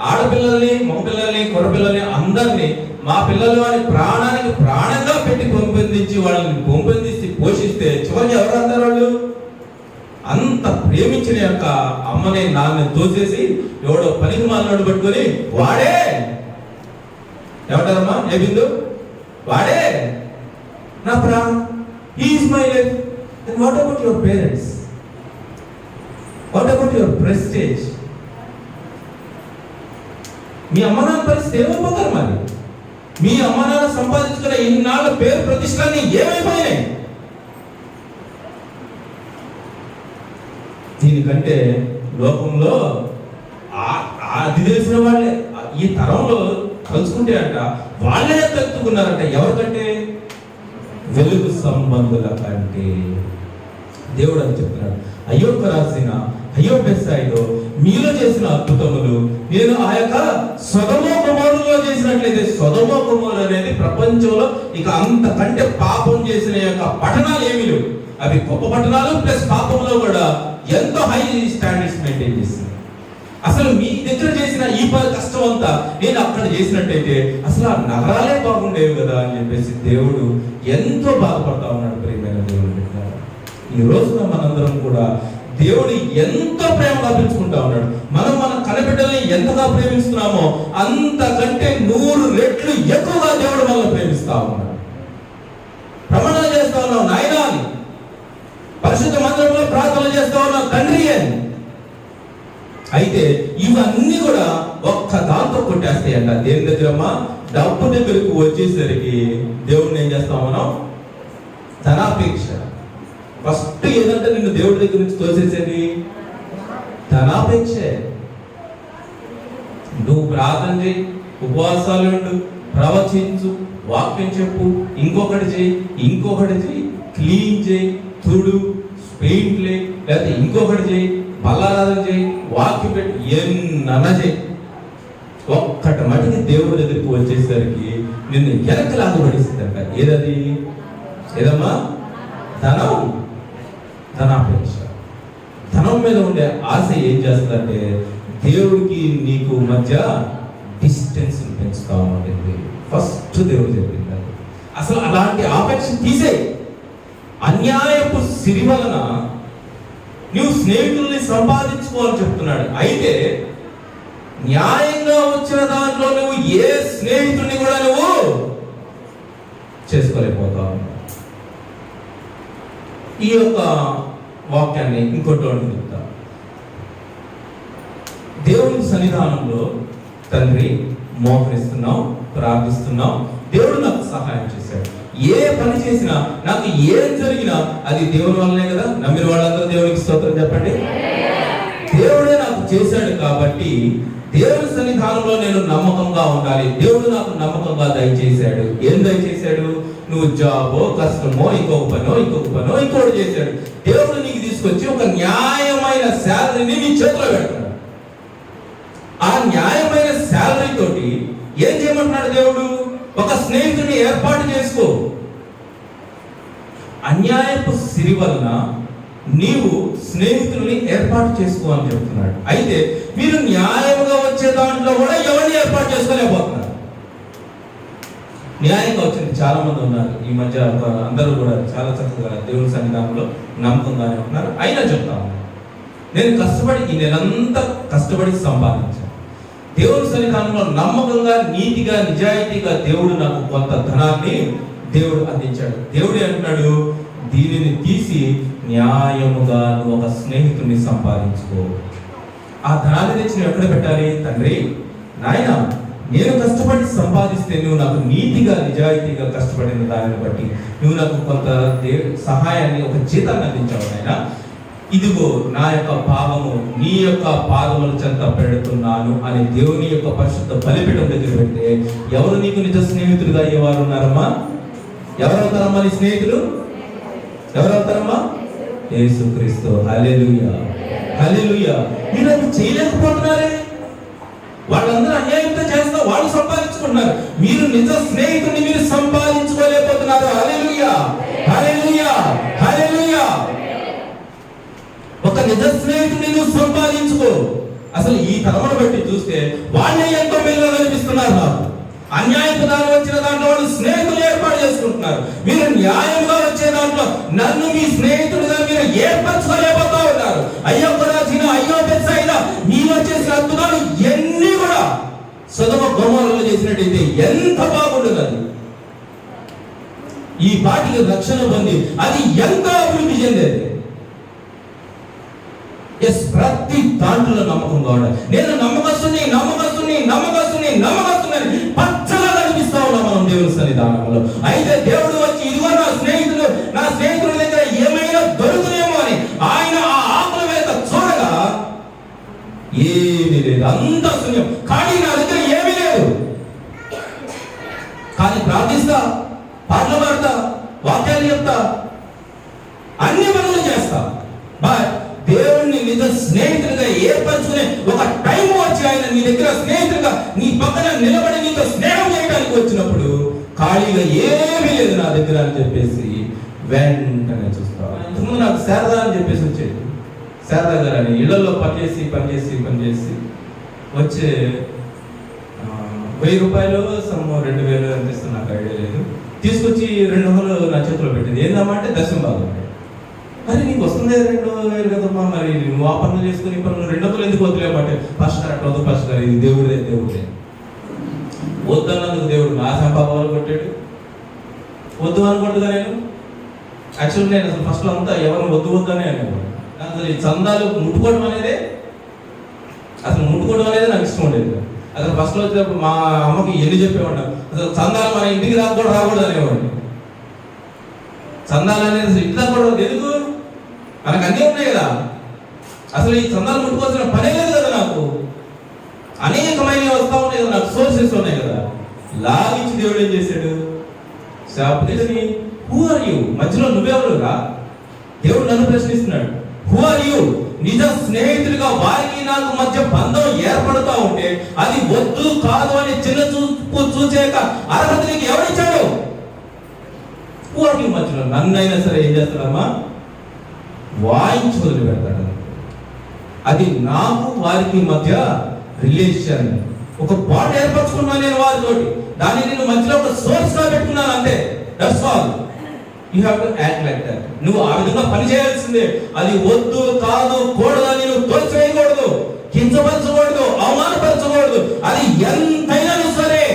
ఆడపిల్లల్ని, మగపిల్లల్ని, కుర్రపిల్లల్ని అందరినీ మా పిల్లలు అని ప్రాణానికి ప్రాణంగా పెట్టి పొందించి వాళ్ళని పొందించి పోషిస్తే చివరికి ఎవరు అంటారు? వాళ్ళు అంత ప్రేమించిన యొక్క అమ్మని నాన్నని తోసేసి ఎవడో పనికి మాలినోడు పట్టుకొని వాడే ఏమంటారమ్మా, ఏ బిందు వాడే నా ప్రాణం, he is my life. Then what about your parents? What about your prestige? మీ అమ్మ నాన్న పరిస్థితి ఏమైపోతారు? మరి మీ అమ్మ నాన్న సంపాదించుకున్న ఇన్నాళ్ళ పేరు ప్రతిష్టలన్నీ ఏమైపోయినాయి? దీనికంటే లోకంలో అది తెలిసిన వాళ్ళే ఈ తరంలో కలుసుకుంటే అంట వాళ్ళే తగ్గుతున్నారంట. ఎవరికంటే? వెలుగు సంబంధుల కంటే. దేవుడు అని చెప్తున్నాడు. అయ్యోకు రాసిన అయ్యో బెత్సాయిలో మీలో చేసిన అద్భుతములు నేను ఆ యొక్క సొదొమ గొమొర్రాలో చేసినట్లయితే, సొదొమ గొమొర్రా అనేది ప్రపంచంలో ఇక అంతకంటే పాపం చేసిన యొక్క పట్టణాలు ఏమీ లేవు. అవి గొప్ప పట్టణాలు ప్లస్ పాపంలో కూడా ఎంతో హై స్టాండర్డ్స్ మెయింటైన్ చేస్తుంది. అసలు మీ దగ్గర చేసిన ఈ కష్టం అంతా నేను అక్కడ చేసినట్టయితే అసలు ఆ నగరాలే బాగుండేవి కదా అని చెప్పేసి దేవుడు ఎంతో బాధపడతా ఉన్నాడు. ప్రియమైన దేవుడు, ఈ రోజున మనందరం కూడా దేవుడు ఎంతో ప్రేమగా పెంచుకుంటా ఉన్నాడు. మనం మన కనబిడ్డల్ని ఎంతగా ప్రేమిస్తున్నామో అంతకంటే 100 రెట్లు ఎక్కువగా దేవుడు మనల్ని ప్రేమిస్తా ఉన్నాడు. ప్రమాణాలు చేస్తా ఉన్నాం నాయనా అని, పరిశుద్ధ మందిరంలో ప్రార్థనలు చేస్తా ఉన్నాం తండ్రి అని. అయితే ఇవన్నీ కూడా ఒక్క దాంతో కొట్టేస్తాయంట. దేని దగ్గరమ్మా? డబ్బు దగ్గరకు వచ్చేసరికి దేవుడిని ఏం చేస్తాం మనం? ధనాపేక్ష. ఫస్ట్ ఏదంటే నిన్ను దేవుడి దగ్గర నుంచి తోసేసేది ధనాపేక్షే. నువ్వు ప్రార్థన చేయి, ఉపవాసాలు ఉండు, ప్రవచించు, వాక్యం చెప్పు, ఇంకొకటి చేయి, క్లీన్ చేయి, తుడు, పెయింట్ లే, లేకపోతే ఇంకొకటి చేయి, బల్లారాధన చేయి, వాక్యం పెట్టి, ఎన్నన్నా చేయి. ఒక్కటి మటుకి దేవుడి దగ్గరికి వచ్చేసరికి నిన్ను వెనక్కి లాగబడిస్తుందంట. ఏదది? ఏదమ్మా? ధనాపేక్ష. ధనం మీద ఉండే ఆశ ఏం చేస్తుందంటే దేవుడికి నీకు మధ్య డిస్టెన్స్ పెంచుతా ఉంటుంది. ఫస్ట్ దేవుడు చెప్పింది అసలు అలాంటి ఆపేక్ష తీసే. అన్యాయపు సిరి వలన నువ్వు స్నేహితుల్ని సంపాదించుకోవాలని చెప్తున్నాడు. అయితే న్యాయంగా వచ్చిన దాంట్లో నువ్వు ఏ స్నేహితుడిని కూడా నువ్వు చేసుకోలేకపోతావు. ఈ యొక్క వాక్యాన్ని ఇంకోటి చెప్తా. దేవుని సన్నిధానంలో తండ్రి మోకరిస్తున్నాం, ప్రార్థిస్తున్నాం. దేవుడు నాకు సహాయం చేశాడు. ఏ పని చేసినా, నాకు ఏం జరిగినా అది దేవుని వల్లనే కదా. నమ్మిన వాళ్ళందరూ దేవునికి స్తోత్రం చెప్పండి. దేవుడే నాకు చేశాడు కాబట్టి దేవుని సన్నిధానంలో నేను నమ్మకంగా ఉండాలి. దేవుడు నాకు నమ్మకంగా దయచేశాడు. ఏం దయచేశాడు? నువ్వు జాబో, కష్టమో, ఇంకొక పనో ఇంకోటి చేశాడు. దేవుడు నీకు తీసుకొచ్చి ఒక న్యాయమైన శాలరీని నీ చేతిలో పెడుతున్నాడు. ఆ న్యాయమైన శాలరీ తోటి ఏం చేయమంటున్నాడు దేవుడు? ఒక స్నేహితుడిని ఏర్పాటు చేసుకో. అన్యాయపు సిరి వలన నీవు స్నేహితుల్ని ఏర్పాటు చేసుకో అని చెప్తున్నాడు. అయితే మీరు న్యాయంగా వచ్చే దాంట్లో కూడా ఎవరిని ఏర్పాటు చేసుకోలేకపోతున్నారు. న్యాయంగా వచ్చింది చాలా మంది ఉన్నారు ఈ మధ్య. అందరూ కూడా చాలా చక్కగా దేవుని సన్నిధానంలో నమ్మకంగానే ఉన్నారు. అయినా చెప్తాను, నేను కష్టపడి ఈ నెలంతా కష్టపడి సంపాదించాను. దేవుని సన్నిధానంలో నమ్మకంగా, నీతిగా, నిజాయితీగా దేవుడు నాకు కొంత ధనాన్ని దేవుడు అందించాడు. దేవుడు అంటున్నాడు, దీనిని తీసి న్యాయముగా నువ్వు ఒక స్నేహితుడిని సంపాదించుకో. ఆ ధనాన్ని తెచ్చి నువ్వు ఎక్కడ పెట్టాలి? తండ్రి నాయన, నేను కష్టపడి సంపాదిస్తే నువ్వు నాకు నీతిగా, నిజాయితీగా కష్టపడిన దానిని బట్టి నువ్వు నాకు కొంత సహాయాన్ని, ఒక జీతాన్ని అందించావు నాయన. ఇదిగో నా యొక్క పాపము నీ యొక్క పాదముల చెంత పెడుతున్నాను అని దేవుని యొక్క పరిశుద్ధ బలిపీఠం దగ్గర పెడితే ఎవరు నీకు నిజ స్నేహితులుగా అయ్యేవారు ఉన్నారమ్మా? ఎవరవుతారమ్మా నీ స్నేహితులు? ఎవరవుతారమ్మా? యేసుక్రీస్తు. హల్లెలూయా, హల్లెలూయా. మీరు అది చేయలేకపోతున్నారే. వాళ్ళందరూ అన్యాయంతో చేస్తా, వాళ్ళు సంపాదించుకుంటున్నారు. మీరు నిజ స్నేహితుడిని మీరు సంపాదించుకోలేకపోతున్నారు. హల్లెలూయా, హల్లెలూయా, హల్లెలూయా. ఒక నిజ స్నేహితుడిని నువ్వు సంపాదించుకో. అసలు ఈ తరమును బట్టి చూస్తే వాళ్ళే ఎంతో మేలుగా కనిపిస్తున్నారు నాకు. అన్యాయపు దారి వచ్చిన దాంట్లో వాళ్ళు స్నేహితులు ఏర్పాటు చేసుకుంటున్నారు. మీరు న్యాయంగా వచ్చే దాంట్లో నన్ను మీ స్నేహితుడిగా మీరు ఏర్పరచుకోలేకపోతా ఉన్నారు. అయ్యో కొరాజీన, అయ్యో బెత్సాయిదా, మీరు చేసిన అద్భుతాలు ఎన్ని కూడా సొదొమ గొమొర్రాలో చేసినట్టయితే ఎంత బాగుండదు. అది ఈ పాటికి రక్షణ పొంది అది ఎంత అభివృద్ధి చెందేది. ఎస్, ప్రతి దాంట్లో నమ్మకం కావాలి. నేను నమ్మకస్తుని పచ్చగా కనిపిస్తా ఉన్నా మనం దేవుని సన్నిధానంలో. అయితే దేవుడు వచ్చి ఇదిగో నా స్నేహితుడి దగ్గర ఏమైనా దొరుకునేమో అని ఆయన ఆ ఆకుల వేత చూడగా ఏమీ లేదు, అంత శూన్యం. కానీ నా దగ్గర ఏమీ లేదు. కానీ ప్రార్థిస్తా, పాటలు పాడతా, వాక్యాలు చెప్తా, అన్ని పనులు చేస్తా. బట్ దేవుణ్ణి నిజ స్నేహితుడిగా ఏర్పరచుకునే ఒక టైం వచ్చి ఆయన నీ దగ్గర స్నేహితుడిగా నీ పక్కన నిలబడి నీతో స్నేహం చేయడానికి వచ్చినప్పుడు ఖాళీగా ఏమీ లేదు నా దగ్గర అని చెప్పేసి వెంటనే చూస్తా. ఇంతకుముందు నాకు శారదా అని చెప్పేసి వచ్చేది. శారదా గారు అని ఇళ్లలో పనిచేసి వచ్చే 1000 రూపాయలు 2000 అనిపిస్తుంది, నాకు ఐడియా లేదు. తీసుకొచ్చి 200 నా చేతిలో పెట్టింది. ఏందమ్మా అంటే దర్శనం బాగా. మరి నీకు వస్తుందే 2000 కదమ్మా, మరి నువ్వు ఆ పనులు చేసుకుని పనులు 200 ఎందుకు వద్దులేమంటే పాస్టర్ అట్లా వద్దు పాస్టర్ గారు, ఇది దేవుడే వద్దన్నందుకు దేవుడు నా సంపాదనలు కొట్టాడు. వద్దు అనుకుంటుందా నేను యాక్చువల్ నేను అసలు ఫస్ట్ అంతా ఎవరిని వద్దు అనే అనేవాడు. అసలు ఈ చందాలు ముట్టుకోవడం అనేది నాకు ఇష్టం ఉండేది. అసలు ఫస్ట్ లో వచ్చినప్పుడు మా అమ్మకి ఎన్ని చెప్పేవాడు, అసలు చందాలు మన ఇంటికి రాకూడదు అనేవాడిని. చందాలు అనేది అసలు ఇంటి రాకూడదు, ఎందుకు? మనకు అన్నీ ఉన్నాయి కదా. అసలు ఈ చందాలు ముట్టుకోవాల్సిన పనే లేదు కదా. నాకు అనేకమైన వస్తా ఉన్నాయి కదా, నాకు సోర్సెస్ ఉన్నాయి కదా. లాగించి దేవుడు ఏం చేశాడు? శాపని హూ ఆర్ యూ, మధ్యలో నువ్వెవరురా? దేవుడు నన్ను ప్రశ్నిస్తున్నాడు. Who are you? నిజ స్నేహితుడిగా వారికి నాకు మధ్య బంధం ఏర్పడుతూ ఉంటే అది వద్దు కాదు అని చిన్న చూపు చూచేక అర్హత నీకు ఎవరిచ్చాడు? Who are you? మధ్యలో నన్నైనా సరే ఏం చేస్తాడమ్మా? వాయించి వదిలి పెడతాడు. అది నాకు వారికి మధ్య రిలేషన్, ఒక బాండ్ ఏర్పరచుకున్నాను నేను వారితోటి. దాన్ని నేను మధ్యలో ఒక సోర్స్ గా పెట్టుకున్నాను అంతే. That's all. You have to act like that. నువ్వు ఆ విధంగా పని చేయాల్సిందే. అది వద్దు కాదు కూడదని నువ్వు తోసివేయకూడదు, కించపరచకూడదు, అవమానపరచకూడదు. అది ఎంతైనా సరే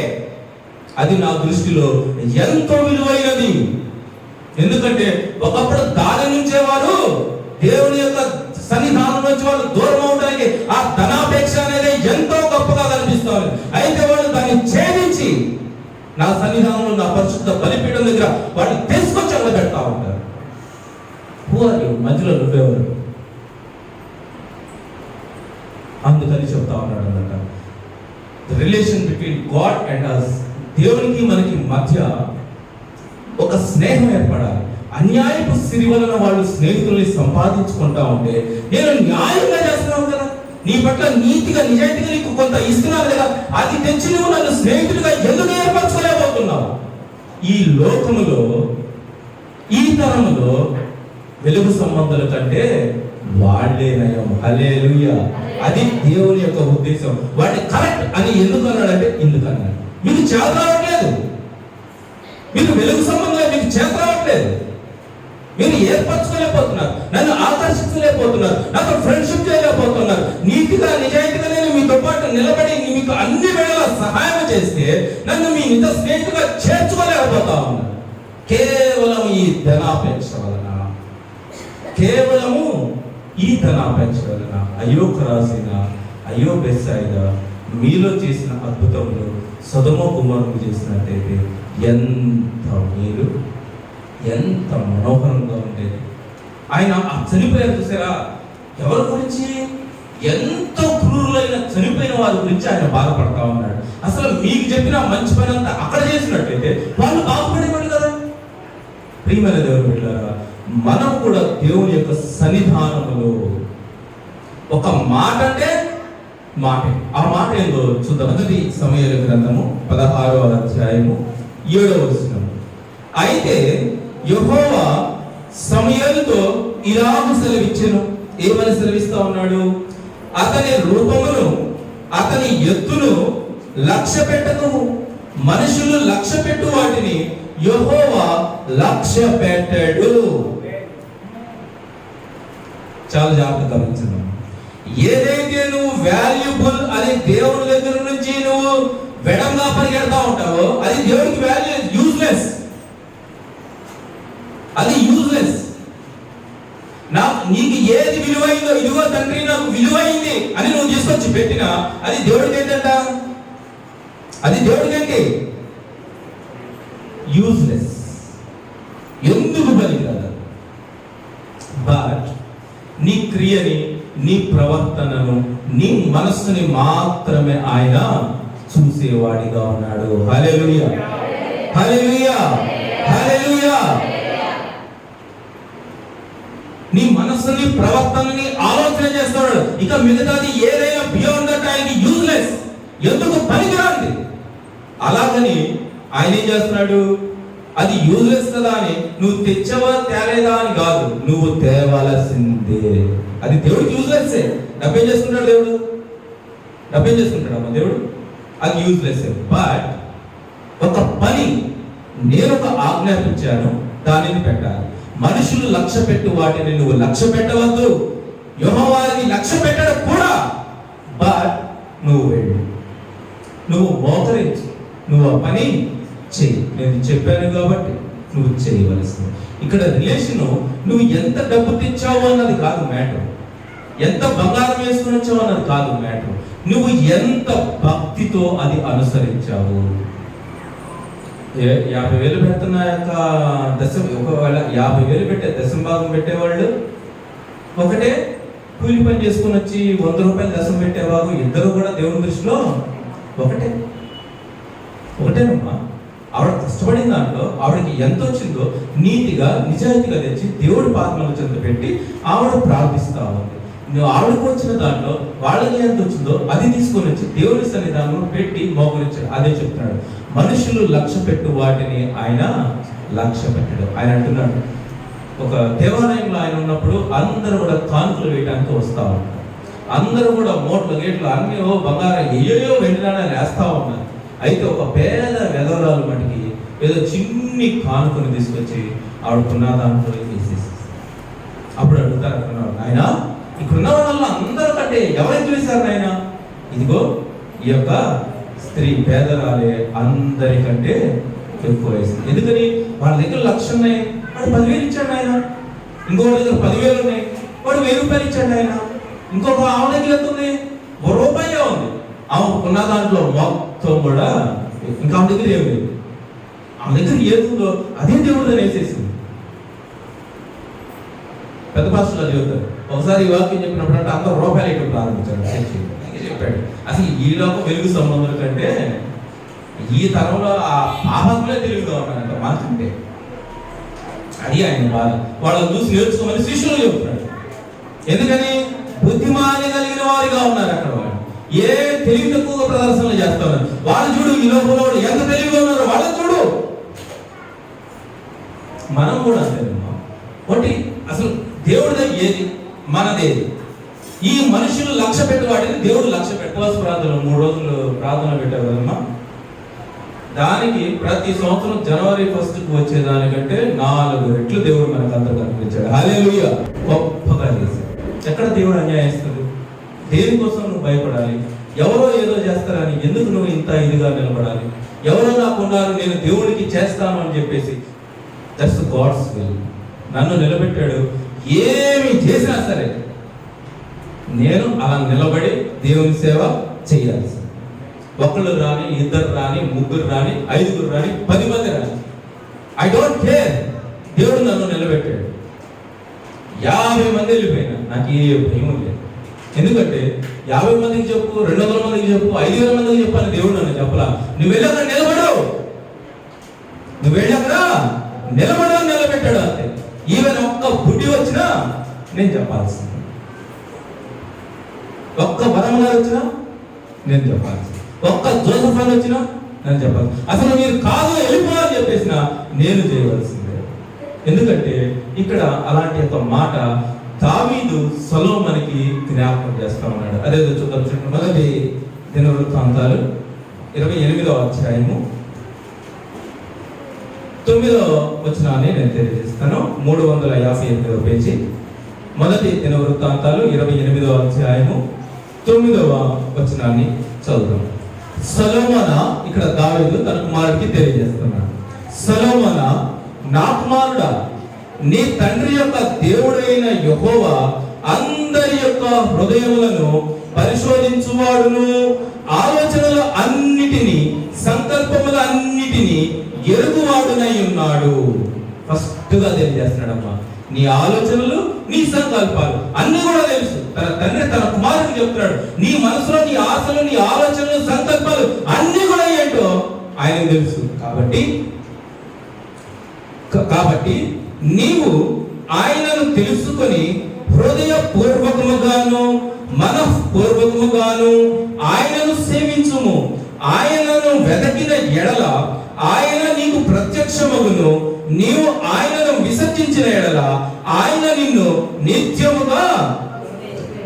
అది నా దృష్టిలో ఎంతో విలువైనది. ఎందుకంటే ఒకప్పుడు దాని నుంచే వారు దేవుని యొక్క సన్నిధానం నుంచి వాళ్ళు దూరం అవడానికి ఆ ధనాపేక్ష అనేది ఎంతో గొప్పగా కనిపిస్తారు. అయితే వాళ్ళు దాన్ని ఛేదించి నా సన్నిధానంలో నా పరిశుద్ధ బలిపీఠం దగ్గర వాటిని తీసుకొచ్చి అలా పెడతా ఉంటారు. Who are you? మధ్యలో నువ్వెవరు? అందుకని చెప్తా ఉన్నాడు అన్నమాట. The relation between God and us, దేవునికి మనకి మధ్య ఒక స్నేహం ఏర్పడాలి. అన్యాయపు సిరి వలన వాళ్ళు స్నేహితుల్ని సంపాదించుకుంటా ఉంటే నేను న్యాయంగా చేస్తున్నావు కదా, నీ పట్ల నీతిగా నిజాయితీగా నీకు కొంత ఇస్తున్నాను కదా, అది తెచ్చి నువ్వు నన్ను స్నేహితుడిగా ఎందుకు ఏర్పరచుకోలేకపోతున్నావు? ఈ లోకములో ఈ తరములో వెలుగు సంబంధాల కంటే వాళ్ళే నయం. హల్లెలూయా. అది దేవుని యొక్క ఉద్దేశం. వాడిని కరెక్ట్ అని ఎందుకు అన్నాడంటే ఎందుకన్నాడు? మీకు చేత రావట్లేదు, మీకు వెలుగు సంబంధం మీకు చేత రావట్లేదు, మీరు ఏర్పరచుకోలేకపోతున్నారు, నన్ను ఆకర్షించలేకపోతున్నారు, నాతో ఫ్రెండ్షిప్ చేయలేకపోతున్నారు. నీతిగా నిజాయితీగా నేను మీతో పాటు నిలబడి మీకు అన్ని వేళలా సహాయం చేస్తే నన్ను మీ నిజ స్నేహితుగా చేర్చుకోలేకపోతా ఉన్నారు. కేవలం ఈ ధనాపేక్ష వలన, కేవలము ఈ ధనాపేక్ష వలన. అయ్యో ఖరాసిన, అయ్యో బెత్సాయిదా, మీలో చేసిన అద్భుతములు సొదొమ కుమారులు చేసినట్టయితే ఎంత మీరు ఎంత మనోహరంగా ఉండేది. ఆయన చనిపోయారు చూసారా, ఎవరి గురించి? ఎంతో క్రూరులైన చనిపోయిన వారి గురించి ఆయన బాధపడతా ఉన్నాడు. అసలు మీకు చెప్పిన మంచి పని అంతా అక్కడ చేసినట్లయితే వాళ్ళు బాగుపడేవాడు కదా. ప్రియమైన దేవుని బిడ్డలారా, మనం కూడా దేవుని యొక్క సన్నిధానములో ఒక మాట అంటే మాటే. ఆ మాట ఏందో చూద్దాం. మొదటి సమూయేలు గ్రంథము 16వ అధ్యాయము 7వ వచనం. అయితే యెహోవా సమూయేలుతో ఇలాగు సెలవిచ్చెను. ఏమని సెలవిస్తా ఉన్నాడు? అతని రూపమును అతని ఎత్తును లక్ష్య పెట్టకు, మనుషులు లక్ష్య పెట్టు వాటిని యెహోవా లక్ష్య పెట్టాడు. చాలా జాగ్రత్తగా గమనించండి. ఏదైతే నువ్వు వాల్యుబుల్ అని దేవుని దగ్గర నుంచి నువ్వు వెడంగా పరిగెడతా ఉంటావో అది దేవుడికి వాల్యూ యూజ్లెస్. విలువైందో, ఇదిగో తండ్రి నాకు విలువైంది అని నువ్వు తీసుకొచ్చి పెట్టినా అది దేవుడికి ఏంటంట? అది దేవుడికంటే యూజ్లెస్, ఎందుకు పనికిరాదు. బట్ నీ క్రియని, నీ ప్రవర్తనను, నీ మనస్సుని మాత్రమే ఆయన చూసేవాడిగా ఉన్నాడు. హల్లెలూయా, హల్లెలూయా, హల్లెలూయా. నీ మనస్సుని, ప్రవర్తనని ఆలోచన చేస్తాడు. ఇక మిగతాది ఏదైనా బియాండ్ దట్ ఆయనకి యూజ్లెస్, ఎందుకు పనికిరాంది. అలాగని ఆయన ఏం చేస్తున్నాడు? అది యూజ్లెస్ కదా అని నువ్వు తెచ్చవా తేలేదా అని కాదు, నువ్వు తేవాల్సిందే. అది దేవుడికి యూజ్లెస్. డబ్బేం చేసుకుంటాడు దేవుడు? డబ్బేం చేసుకుంటాడు అమ్మ దేవుడు? అది యూజ్లెస్. బట్ ఒక పని నేను ఒక ఆజ్ఞాపించాను, దానిని పెట్టాలి. మనుషులు లక్ష్య పెట్టు వాటిని నువ్వు లక్ష్య పెట్టవద్దు. యెహోవాని లక్ష్య పెట్టడం కూడా. బట్ నువ్వు వెళ్ళు, నువ్వు మోకరించు, నువ్వు ఆ పని చెయ్యి. నేను చెప్పాను కాబట్టి నువ్వు చేయవలసింది. ఇక్కడ రిలేషన్ నువ్వు ఎంత డబ్బు తెచ్చావు అన్నది కాదు మ్యాటర్, ఎంత బంగారం వేసుకుని వచ్చావు అన్నది కాదు మ్యాటర్, నువ్వు ఎంత భక్తితో అది అనుసరించావు. 50,000 పెడుతున్న యొక్క ఒకవేళ 50,000 పెట్టే దశమ భాగం పెట్టేవాళ్ళు ఒకటే, కూలి పని చేసుకుని వచ్చి 100 రూపాయలు దశం పెట్టేవాళ్ళు ఇద్దరు కూడా దేవుని దృష్టిలో ఒకటేనమ్మా. ఆవిడ కష్టపడిన దాంట్లో ఆవిడకి ఎంత వచ్చిందో నీతిగా, నిజాయితీగా తెచ్చి దేవుడి పాత్రల చెంత పెట్టి ఆవిడ ప్రార్థిస్తా ఉంది. నువ్వు ఆవిడకు వచ్చిన దాంట్లో వాళ్ళకి ఎంత వచ్చిందో అది తీసుకొని వచ్చి దేవుని సన్నిధానంలో పెట్టి మోకరించాడు. అదే చెప్తున్నాడు, మనుషులు లక్ష్య పెట్టు వాటిని ఆయన లక్ష్య పెట్టాడు. ఆయన అంటున్నాడు, ఒక దేవాలయంలో ఆయన ఉన్నప్పుడు అందరూ కూడా కానుకలు వేయడానికి వస్తా ఉంటారు. అందరూ కూడా మోట్లు గేట్లు అన్ని బంగారం ఏయో వెండినాడని వేస్తా ఉన్నారు. అయితే ఒక పేద వెదవరాలు మటుకి ఏదో చిన్ని కానుకను తీసుకొచ్చి ఆవిడకున్న దాంట్లో వేసేసి అప్పుడు అడుగుతారు అనుకున్నాడు, ఆయన ఇక్కడున్న వాళ్ళలో అందరికంటే ఎవరైతే వేశారు ఆయన? ఇదిగో ఈ యొక్క స్త్రీ పేదరాలే అందరికంటే ఎక్కువ వేసింది. ఎందుకని? వాళ్ళ దగ్గర 1,00,000 ఉన్నాయి, వాడు 10,000 ఇచ్చాడు ఆయన. ఇంకొక దగ్గర 10,000 ఉన్నాయి, వాడు 1,000 రూపాయలు ఇచ్చాడు ఆయన. ఇంకొక ఆమె దగ్గర ఎంత ఉంది? ₹1 ఉంది. ఆమె ఉన్న దాంట్లో మొత్తం కూడా ఇంకా ఆమె దగ్గర ఏమి లేదు. ఆమె దగ్గర ఏదుందో అదే దేవుడు వేసేసింది. పెద్ద పాస్టర్లు చెబుతారు, ఒకసారి ఈ వాక్యం చెప్పినప్పుడు అంటే అందరూ రూపాయలు ఇవ్వడం ప్రారంభించాడు. చెప్పాడు, అసలు ఈ లోకం వెలుగు సంబంధం కంటే ఈ తరంలో ఆ పాపకులే తెలుగుగా ఉన్నారంట మాకంటే. అది ఆయన బాధ. వాళ్ళని చూసి నేర్చుకోమని శిష్యులు చెబుతున్నాడు. ఎందుకని? బుద్ధిమాని కలిగిన వారిగా ఉన్నారు అక్కడ. వాళ్ళు ఏ తెలివి తక్కువగా ప్రదర్శనలు చేస్తా ఉన్నారు. వాళ్ళు చూడు, ఈ లోకంలో ఎంత తెలివిగా ఉన్నారో వాళ్ళని చూడు. మనం కూడా అంతేనమ్మా. ఒకటి అసలు దేవుడిదే ఏది, మనదేది. ఈ మనుషులు లక్ష్య పెట్టి వాటిని దేవుడు లక్ష్య పెట్టవలసిన ప్రార్థనలు 3 రోజులు ప్రార్థన పెట్టారు కదమ్మా. దానికి ప్రతి సంవత్సరం జనవరి 1కు వచ్చేదానికంటే 4 రెట్లు దేవుడు మనకు అందరూ కనిపించాడు. హల్లెలూయా. గొప్పగా చేశాడు. ఎక్కడ దేవుడు అన్యాయిస్తాడు? దేనికోసం నువ్వు భయపడాలి? ఎవరో ఏదో చేస్తారని ఎందుకు నువ్వు ఇంత ఇదిగా నిలబడాలి? ఎవరో నాకు ఉన్నారు, నేను దేవుడికి చేస్తాను అని చెప్పేసి. That's God's will. నన్ను నిలబెట్టాడు. ఏమి చేసినా సరే నేను అలా నిలబడి దేవుని సేవ చేయాల్సి. ఒకళ్ళు రాని, 2 రాని, 3 రాని, 5 రాని, 10 మంది రాని, ఐ డోంట్ కేర్. దేవుడు నన్ను నిలబెట్టాడు. 50 మంది వెళ్ళిపోయినా నాకు ఏ భయం లేదు. ఎందుకంటే 50 మందికి చెప్పు, 200 మందికి చెప్పు, 5,000 మందికి చెప్పాలని దేవుడు నన్ను చెప్పలా. నువ్వు వెళ్ళి అక్కడ నిలబడు, నువ్వు వెళ్ళి అక్కడ నిలబడు అని నిలబెట్టాడు అంతే. ఈవెన్ ఒక్క బుడ్డి వచ్చినా నేను చెప్పాల్సింది, ఒక్క వరం గారు వచ్చినా నేను చెప్పాల్సింది, ఒక్క జోసఫ్ అని వచ్చినా నేను చెప్పాలి. అసలు మీరు కాదు వెళ్ళిపోవాలని చెప్పేసిన నేను చేయవలసిందే. ఎందుకంటే ఇక్కడ అలాంటి ఒక మాట దావీదు సొలొమోనుకి జ్ఞాపకం చేస్తా ఉన్నాడు. అదేదో చూద్దాం. మొదటి దినవృత్తాంతాలు 28వ అధ్యాయము 9వ వచనాన్ని నేను తెలియజేస్తాను. 358వ పేజీ. మొదటి దినవృత్తాంతాలు 28వ అధ్యాయము 9వ వచనాన్ని చదువుదాం. సొలొమోనా, ఇక్కడ దావీదు తన కుమారుడికి తెలియజేస్తున్నాడు. సొలొమోనా, నా కుమారుడా, నీ తండ్రి యొక్క దేవుడైన యెహోవా యొక్క హృదయములను పరిశోధించువాడును, ఆలోచనలు అన్నిటినీ సంకల్పములు అన్నిటినీ ఎరుగువాడునై ఉన్నాడు. ఫస్ట్ గా తెలియజేస్తున్నాడమ్మా, నీ ఆలోచనలు నీ సంకల్పాలు అన్ని కూడా తెలుసు. తన తండ్రి తన కుమారుడికి చెప్తున్నాడు, నీ మనసులో నీ ఆశలు నీ ఆలోచనలు సంకల్పాలు అన్ని కూడా ఏంటో ఆయనకు తెలుసు. కాబట్టి నీవు ఆయనను తెలుసుకొని హృదయపూర్వకముగాను మనఃపూర్వకముగాను ఆయనను సేవించుము. ఆయనను వెతకిన ఎడల ఆయన నీకు ప్రత్యక్షమగును. నీవు ఆయనను విసర్జించిన ఎడల ఆయన నిన్ను నిత్యముగా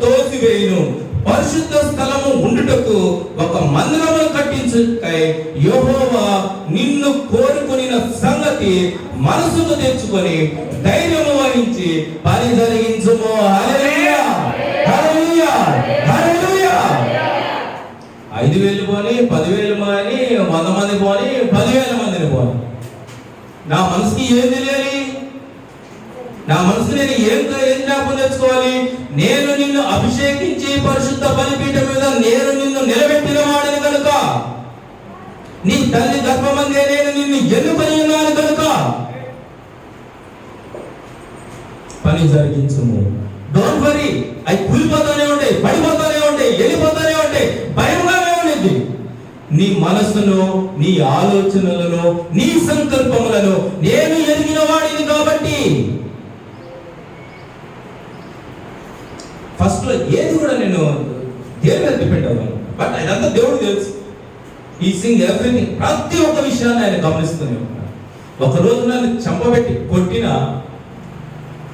తోసివేయును. పరిశుద్ధ స్థలము ఉండుటకు ఒక మందిరమును కట్టించుటకై యెహోవా నిన్ను కోరుకొనిన సంగతి మనసుకు తెచ్చుకొని ధైర్యము వహించి పని జరిగించుము. హల్లెలూయా, హల్లెలూయా, హల్లెలూయా. 5,000 పోని, 10,000 పోని, 100 మంది పోని, 10,000 మందిని పోని, నా మనసుకి ఏం తెలియాలి? నా మనసు నేను ఏం జ్ఞాపకం తెచ్చుకోవాలి? నేను నిన్ను అభిషేకించి పరిశుద్ధ బలిపీఠం మీద నేను నిన్ను నిలబెట్టిన వాడిని కనుక, నీ తల్లి గర్భమందే నేను నిన్ను ఎన్నుకొని ఉన్నాను కనుక పని జరిగించుము. డోంట్ వరీ, అవి కూలిపోతానే ఉంటాయి, పడిపోతానే ఉంటాయి, వెళ్ళిపోతానే ఉంటాయి, భయంగానే ఉండేది. నీ మనస్సును, నీ ఆలోచనలను, నీ సంకల్పములను నేను ఎరిగిన వాడిని కాబట్టి ఫస్ట్ లో ఏది కూడా నేను దేవుడి మీద డిపెండ్ అవ్వాలి. బట్ ఇదంతా దేవుడు తెలుసు. ఈ సింగ్ ఎవ్రీథింగ్, ప్రతి ఒక్క విషయాన్ని ఆయన గమనిస్తూనే ఉంటాడు. ఒకరోజు నన్ను చంపబెట్టి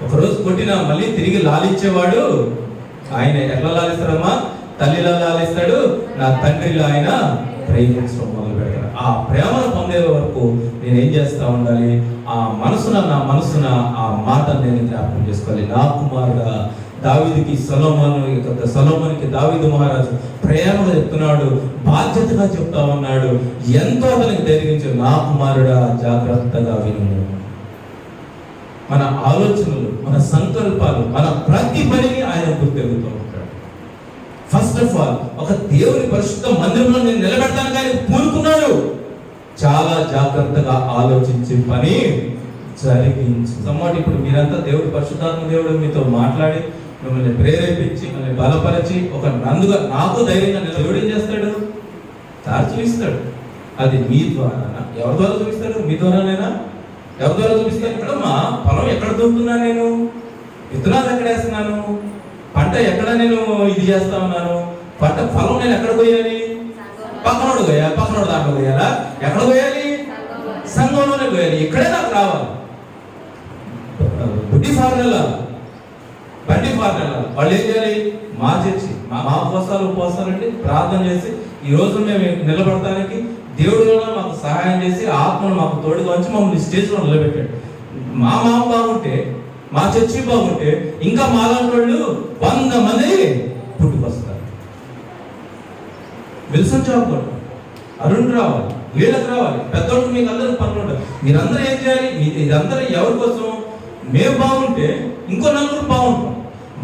ఒకరోజు కొట్టినా మళ్ళీ తిరిగి లాలించేవాడు ఆయన. ఎట్లా లాలిస్తాడమ్మా? తల్లిలా లాలిస్తాడు, నా తండ్రిలో ఆయన ప్రేమించడం మొదలు పెడతాడు. ఆ ప్రేమను పొందే వరకు నేను ఏం చేస్తా ఉండాలి? నా మనసున ఆ మాటను నేను జ్ఞాపకం చేసుకోవాలి. నా కుమారుడా దావీదుకి సొలొమోనుకి దావీదు మహారాజు ప్రేమగా చెప్తున్నాడు, బాధ్యతగా చెప్తా ఉన్నాడు, ఎంతో అతనికి ధైర్యించాడు. నా కుమారుడా జాగ్రత్తగా విను. మన ఆలోచనలు, మన సంకల్పాలు, మన ప్రతి పనిని ఆయన గుర్తెరుగుతూ ఉంటాడు. ఫస్ట్ ఆఫ్ ఆల్ ఒక దేవుని పరిశుద్ధ మందిరంలో నేను నిలబెడతాను కానీ పూనుకున్నాడు. చాలా జాగ్రత్తగా ఆలోచించి పని జరిగించు. సమ్మాట ఇప్పుడు మీరంతా దేవుడు పరిశుద్ధాత్మ దేవుడు మీతో మాట్లాడి మిమ్మల్ని ప్రేరేపించి మిమ్మల్ని బలపరిచి ఒక నందుగా నాకు ధైర్యంగా దేవుడు ఏం చేస్తాడు? దారి చూపిస్తాడు. అది మీ ద్వారా. ఎవరి ద్వారా చూపిస్తాడు? మీ ద్వారానేనా? ఎవరి ద్వారా చూపిస్తాను? ఇక్కడమ్మా పొలం ఎక్కడ దూకుతున్నా, నేను విత్తనాలు ఎక్కడ వేస్తున్నాను, పంట ఎక్కడ నేను ఇది చేస్తా ఉన్నాను, ఫలం నేను ఎక్కడ పోయాలి? పక్కనోడు పోయాలి, పక్కనోడు దాంట్లో పోయాలా? ఎక్కడ పోయాలి? సంఘంలోనే పోయాలి. ఇక్కడే నాకు రావాలి. బండి ఫార్నెల్ వాళ్ళు ఏం చేయాలి? మా చర్చి మా ఉపవాసాలంటే ప్రార్థన చేసి ఈ రోజు మేము నిలబడటానికి దేవుడు మాకు సహాయం చేసి ఆత్మను మాకు తోడుగా వచ్చి మమ్మల్ని స్టేజ్లో నిలబెట్టాడు. మా బాగుంటే, మా చర్చి బాగుంటే ఇంకా మాలాంటి వాళ్ళు 100 మంది పుట్టుకొస్తారు. విల్సన్ జాబ్ కూడా అరుణ్ రావాలి, వీళ్ళకి రావాలి, పెద్దోళ్ళకి మీకు అందరూ పనులు ఉంటారు. మీరందరూ ఏం చేయాలి? ఇదందరూ ఎవరి కోసం? మేము బాగుంటే ఇంకో 4 బాగుంటాం.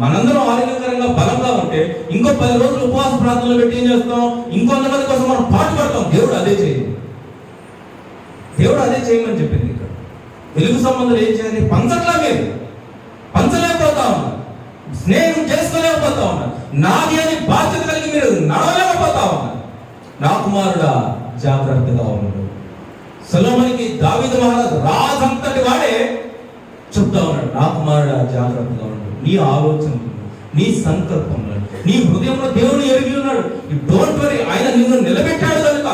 మనందరం ఆరోగ్యకరంగా బలంగా ఉంటే ఇంకో 10 రోజులు ఉపవాస ప్రార్థనలు పెట్టి ఏం చేస్తాం? ఇంకొంతమంది కోసం మనం పాటు పడతాం. దేవుడు అదే చేయమని చెప్పింది. ఇక్కడ వెలుగు సంబంధాలు ఏం చేయాలి? పంచట్లా మీరు పంచలేకపోతా ఉన్నారు, స్నేహం చేసుకోలేకపోతా ఉన్నారు, నాది అని బాధ్యత కలిగి మీరు నడవలేకపోతా ఉన్నారు. నా కుమారుడా జాగ్రత్తగా ఉన్నాడు. సొలొమోనుకి దావీదు మహారాజు రాజంతటి వాడే చెప్తా ఉన్నాడు, నా కుమారుడా జాగ్రత్తగా ఉన్నాడు. నీ ఆలోచనలు, నీ సంకల్పంలో, నీ హృదయంలో దేవుడు ఎరిగి ఉన్నాడు. డోంట్ వరీ, ఆయన నిన్ను నిలబెట్టాడు కనుక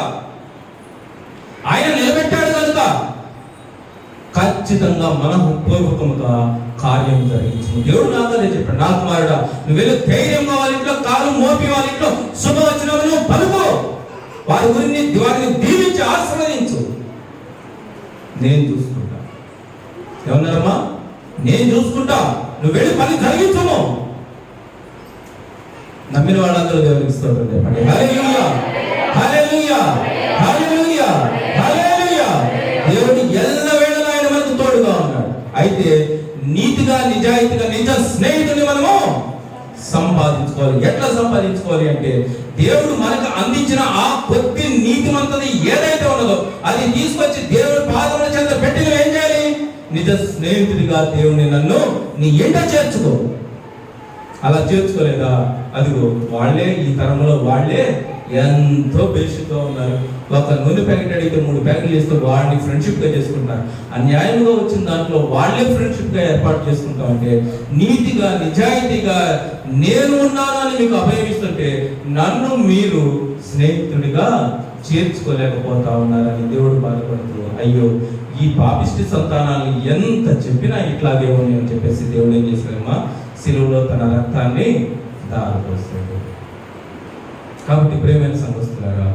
ఖచ్చితంగా మనఃపూర్వకముగా కార్యం జరిగించు. దేవుడు నాకు అదే చెప్పాడు, నా కుమారుడా నువ్వు వెళ్ళి ధైర్యంగా వాళ్ళ ఇంట్లో కాలు మోపి వాళ్ళ ఇంట్లో శుభవచనములు పలుకు, వారిని దీవించి ఆశీర్వదించు. నేను చూసుకుంటా. ఏమన్నారమ్మా? నేను చూసుకుంటా, నువ్వు వెళ్ళి పని జరిగించము. నమ్మిన వాళ్ళందరూ దేవునికి స్తోత్రం చెప్పండి. హల్లెలూయా, హల్లెలూయా, హల్లెలూయా, హల్లెలూయా. దేవుడు ఎల్లవేళలా ఆయన మనకు తోడుగా ఉన్నాడు. అయితే నీతిగా నిజాయితీగా నిజ స్నేహితుని మనము సంపాదించుకోవాలి. ఎట్లా సంపాదించుకోవాలి అంటే దేవుడు మనకు అందించిన ఆ కొద్ది నీతిమంతది ఏదైతే ఉన్నదో అది తీసుకొచ్చి దేవుడి పాదముల చెంత పెట్టి నువ్వు ఏం చేయాలి? నిజ స్నేహితుడిగా దేవుని నన్ను నీ ఇంట చేర్చుకో. అలా చేర్చుకోలేదా? అదిగో వాళ్ళే ఈ తరంలో వాళ్ళే ఎంతో బేషుగా ఉన్నారు. ఒక నూనె ప్యాకెట్ అడిగితే 3 ప్యాకెట్లు ఇస్తే వాడిని ఫ్రెండ్షిప్ గా చేసుకుంటున్నారు. అన్యాయంగా వచ్చిన దాంట్లో వాళ్ళే ఫ్రెండ్షిప్ గా ఏర్పాటు చేసుకుంటా ఉంటే, నీతిగా నిజాయితీగా నేను ఉన్నాను అని మీకు అభయమిస్తుంటే నన్ను మీరు స్నేహితుడిగా చేర్చుకోలేకపోతా ఉన్నారని దేవుడు బాధపడుతూ, అయ్యో ఈ పాపిష్టి సంతానాన్ని ఎంత చెప్పినా ఇట్లాగే ఉంది అని చెప్పేసి దేవుడు ఏం చేశాడమ్మా? శిలువలో తన రక్తాన్ని దారిపోస్తాడు. కాబట్టి ప్రేమైన సంఘస్థులారా,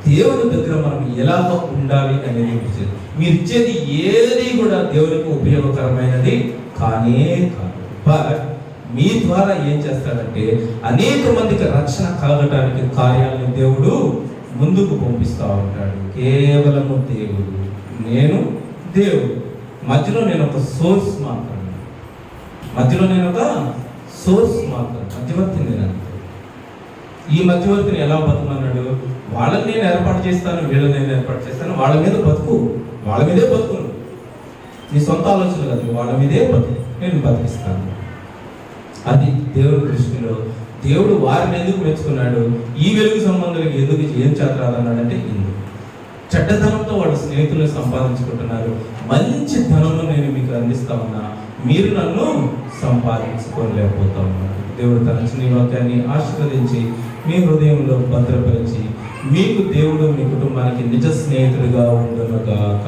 దేవుని దగ్గర మనం ఎలాగ ఉండాలి అనేది ఇచ్చేది. మీరు ఇచ్చేది ఏది కూడా దేవునికి ఉపయోగకరమైనది కానే కాదు. బట్ మీ ద్వారా ఏం చేస్తాడంటే అనేక మందికి రక్షణ కలగటానికి కార్యాలను దేవుడు ముందుకు పంపిస్తూ ఉంటాడు. కేవలము దేవుడు, నేను దేవుడు, మధ్యలో నేను ఒక సోర్స్ మాత్రమే. మధ్యవర్తిని నేను. ఈ మధ్యవర్తిని ఎలా బతుకున్నాడు? వాళ్ళని నేను ఏర్పాటు చేస్తాను, వీళ్ళని నేను ఏర్పాటు చేస్తాను, వాళ్ళ మీద బతుకు, వాళ్ళ మీదే బతుకును. నీ సొంత ఆలోచన కాదు, వాళ్ళ మీదే బతుకు, నేను బతికిస్తాను. అది దేవుడి దృష్టిలో. దేవుడు వారిని ఎందుకు మెచ్చుకున్నాడు? ఈ వెలుగు సంబంధాలకు ఎందుకు ఏం చేతరాదన్నాడంటే ఇందుకు. చెడ్డధనంతో వాళ్ళ స్నేహితులు సంపాదించుకుంటున్నారు, మంచి ధనము నేను మీకు అందిస్తా ఉన్నా, మీరు నన్ను సంపాదించుకోలేకపోతా ఉన్నారు. దేవుడు తన చిన్న వాక్యాన్ని ఆశీర్వదించి మీ హృదయంలో భద్రపరిచి మీకు దేవుడు మీ కుటుంబానికి నిజ స్నేహితుడిగా ఉండునుగాక.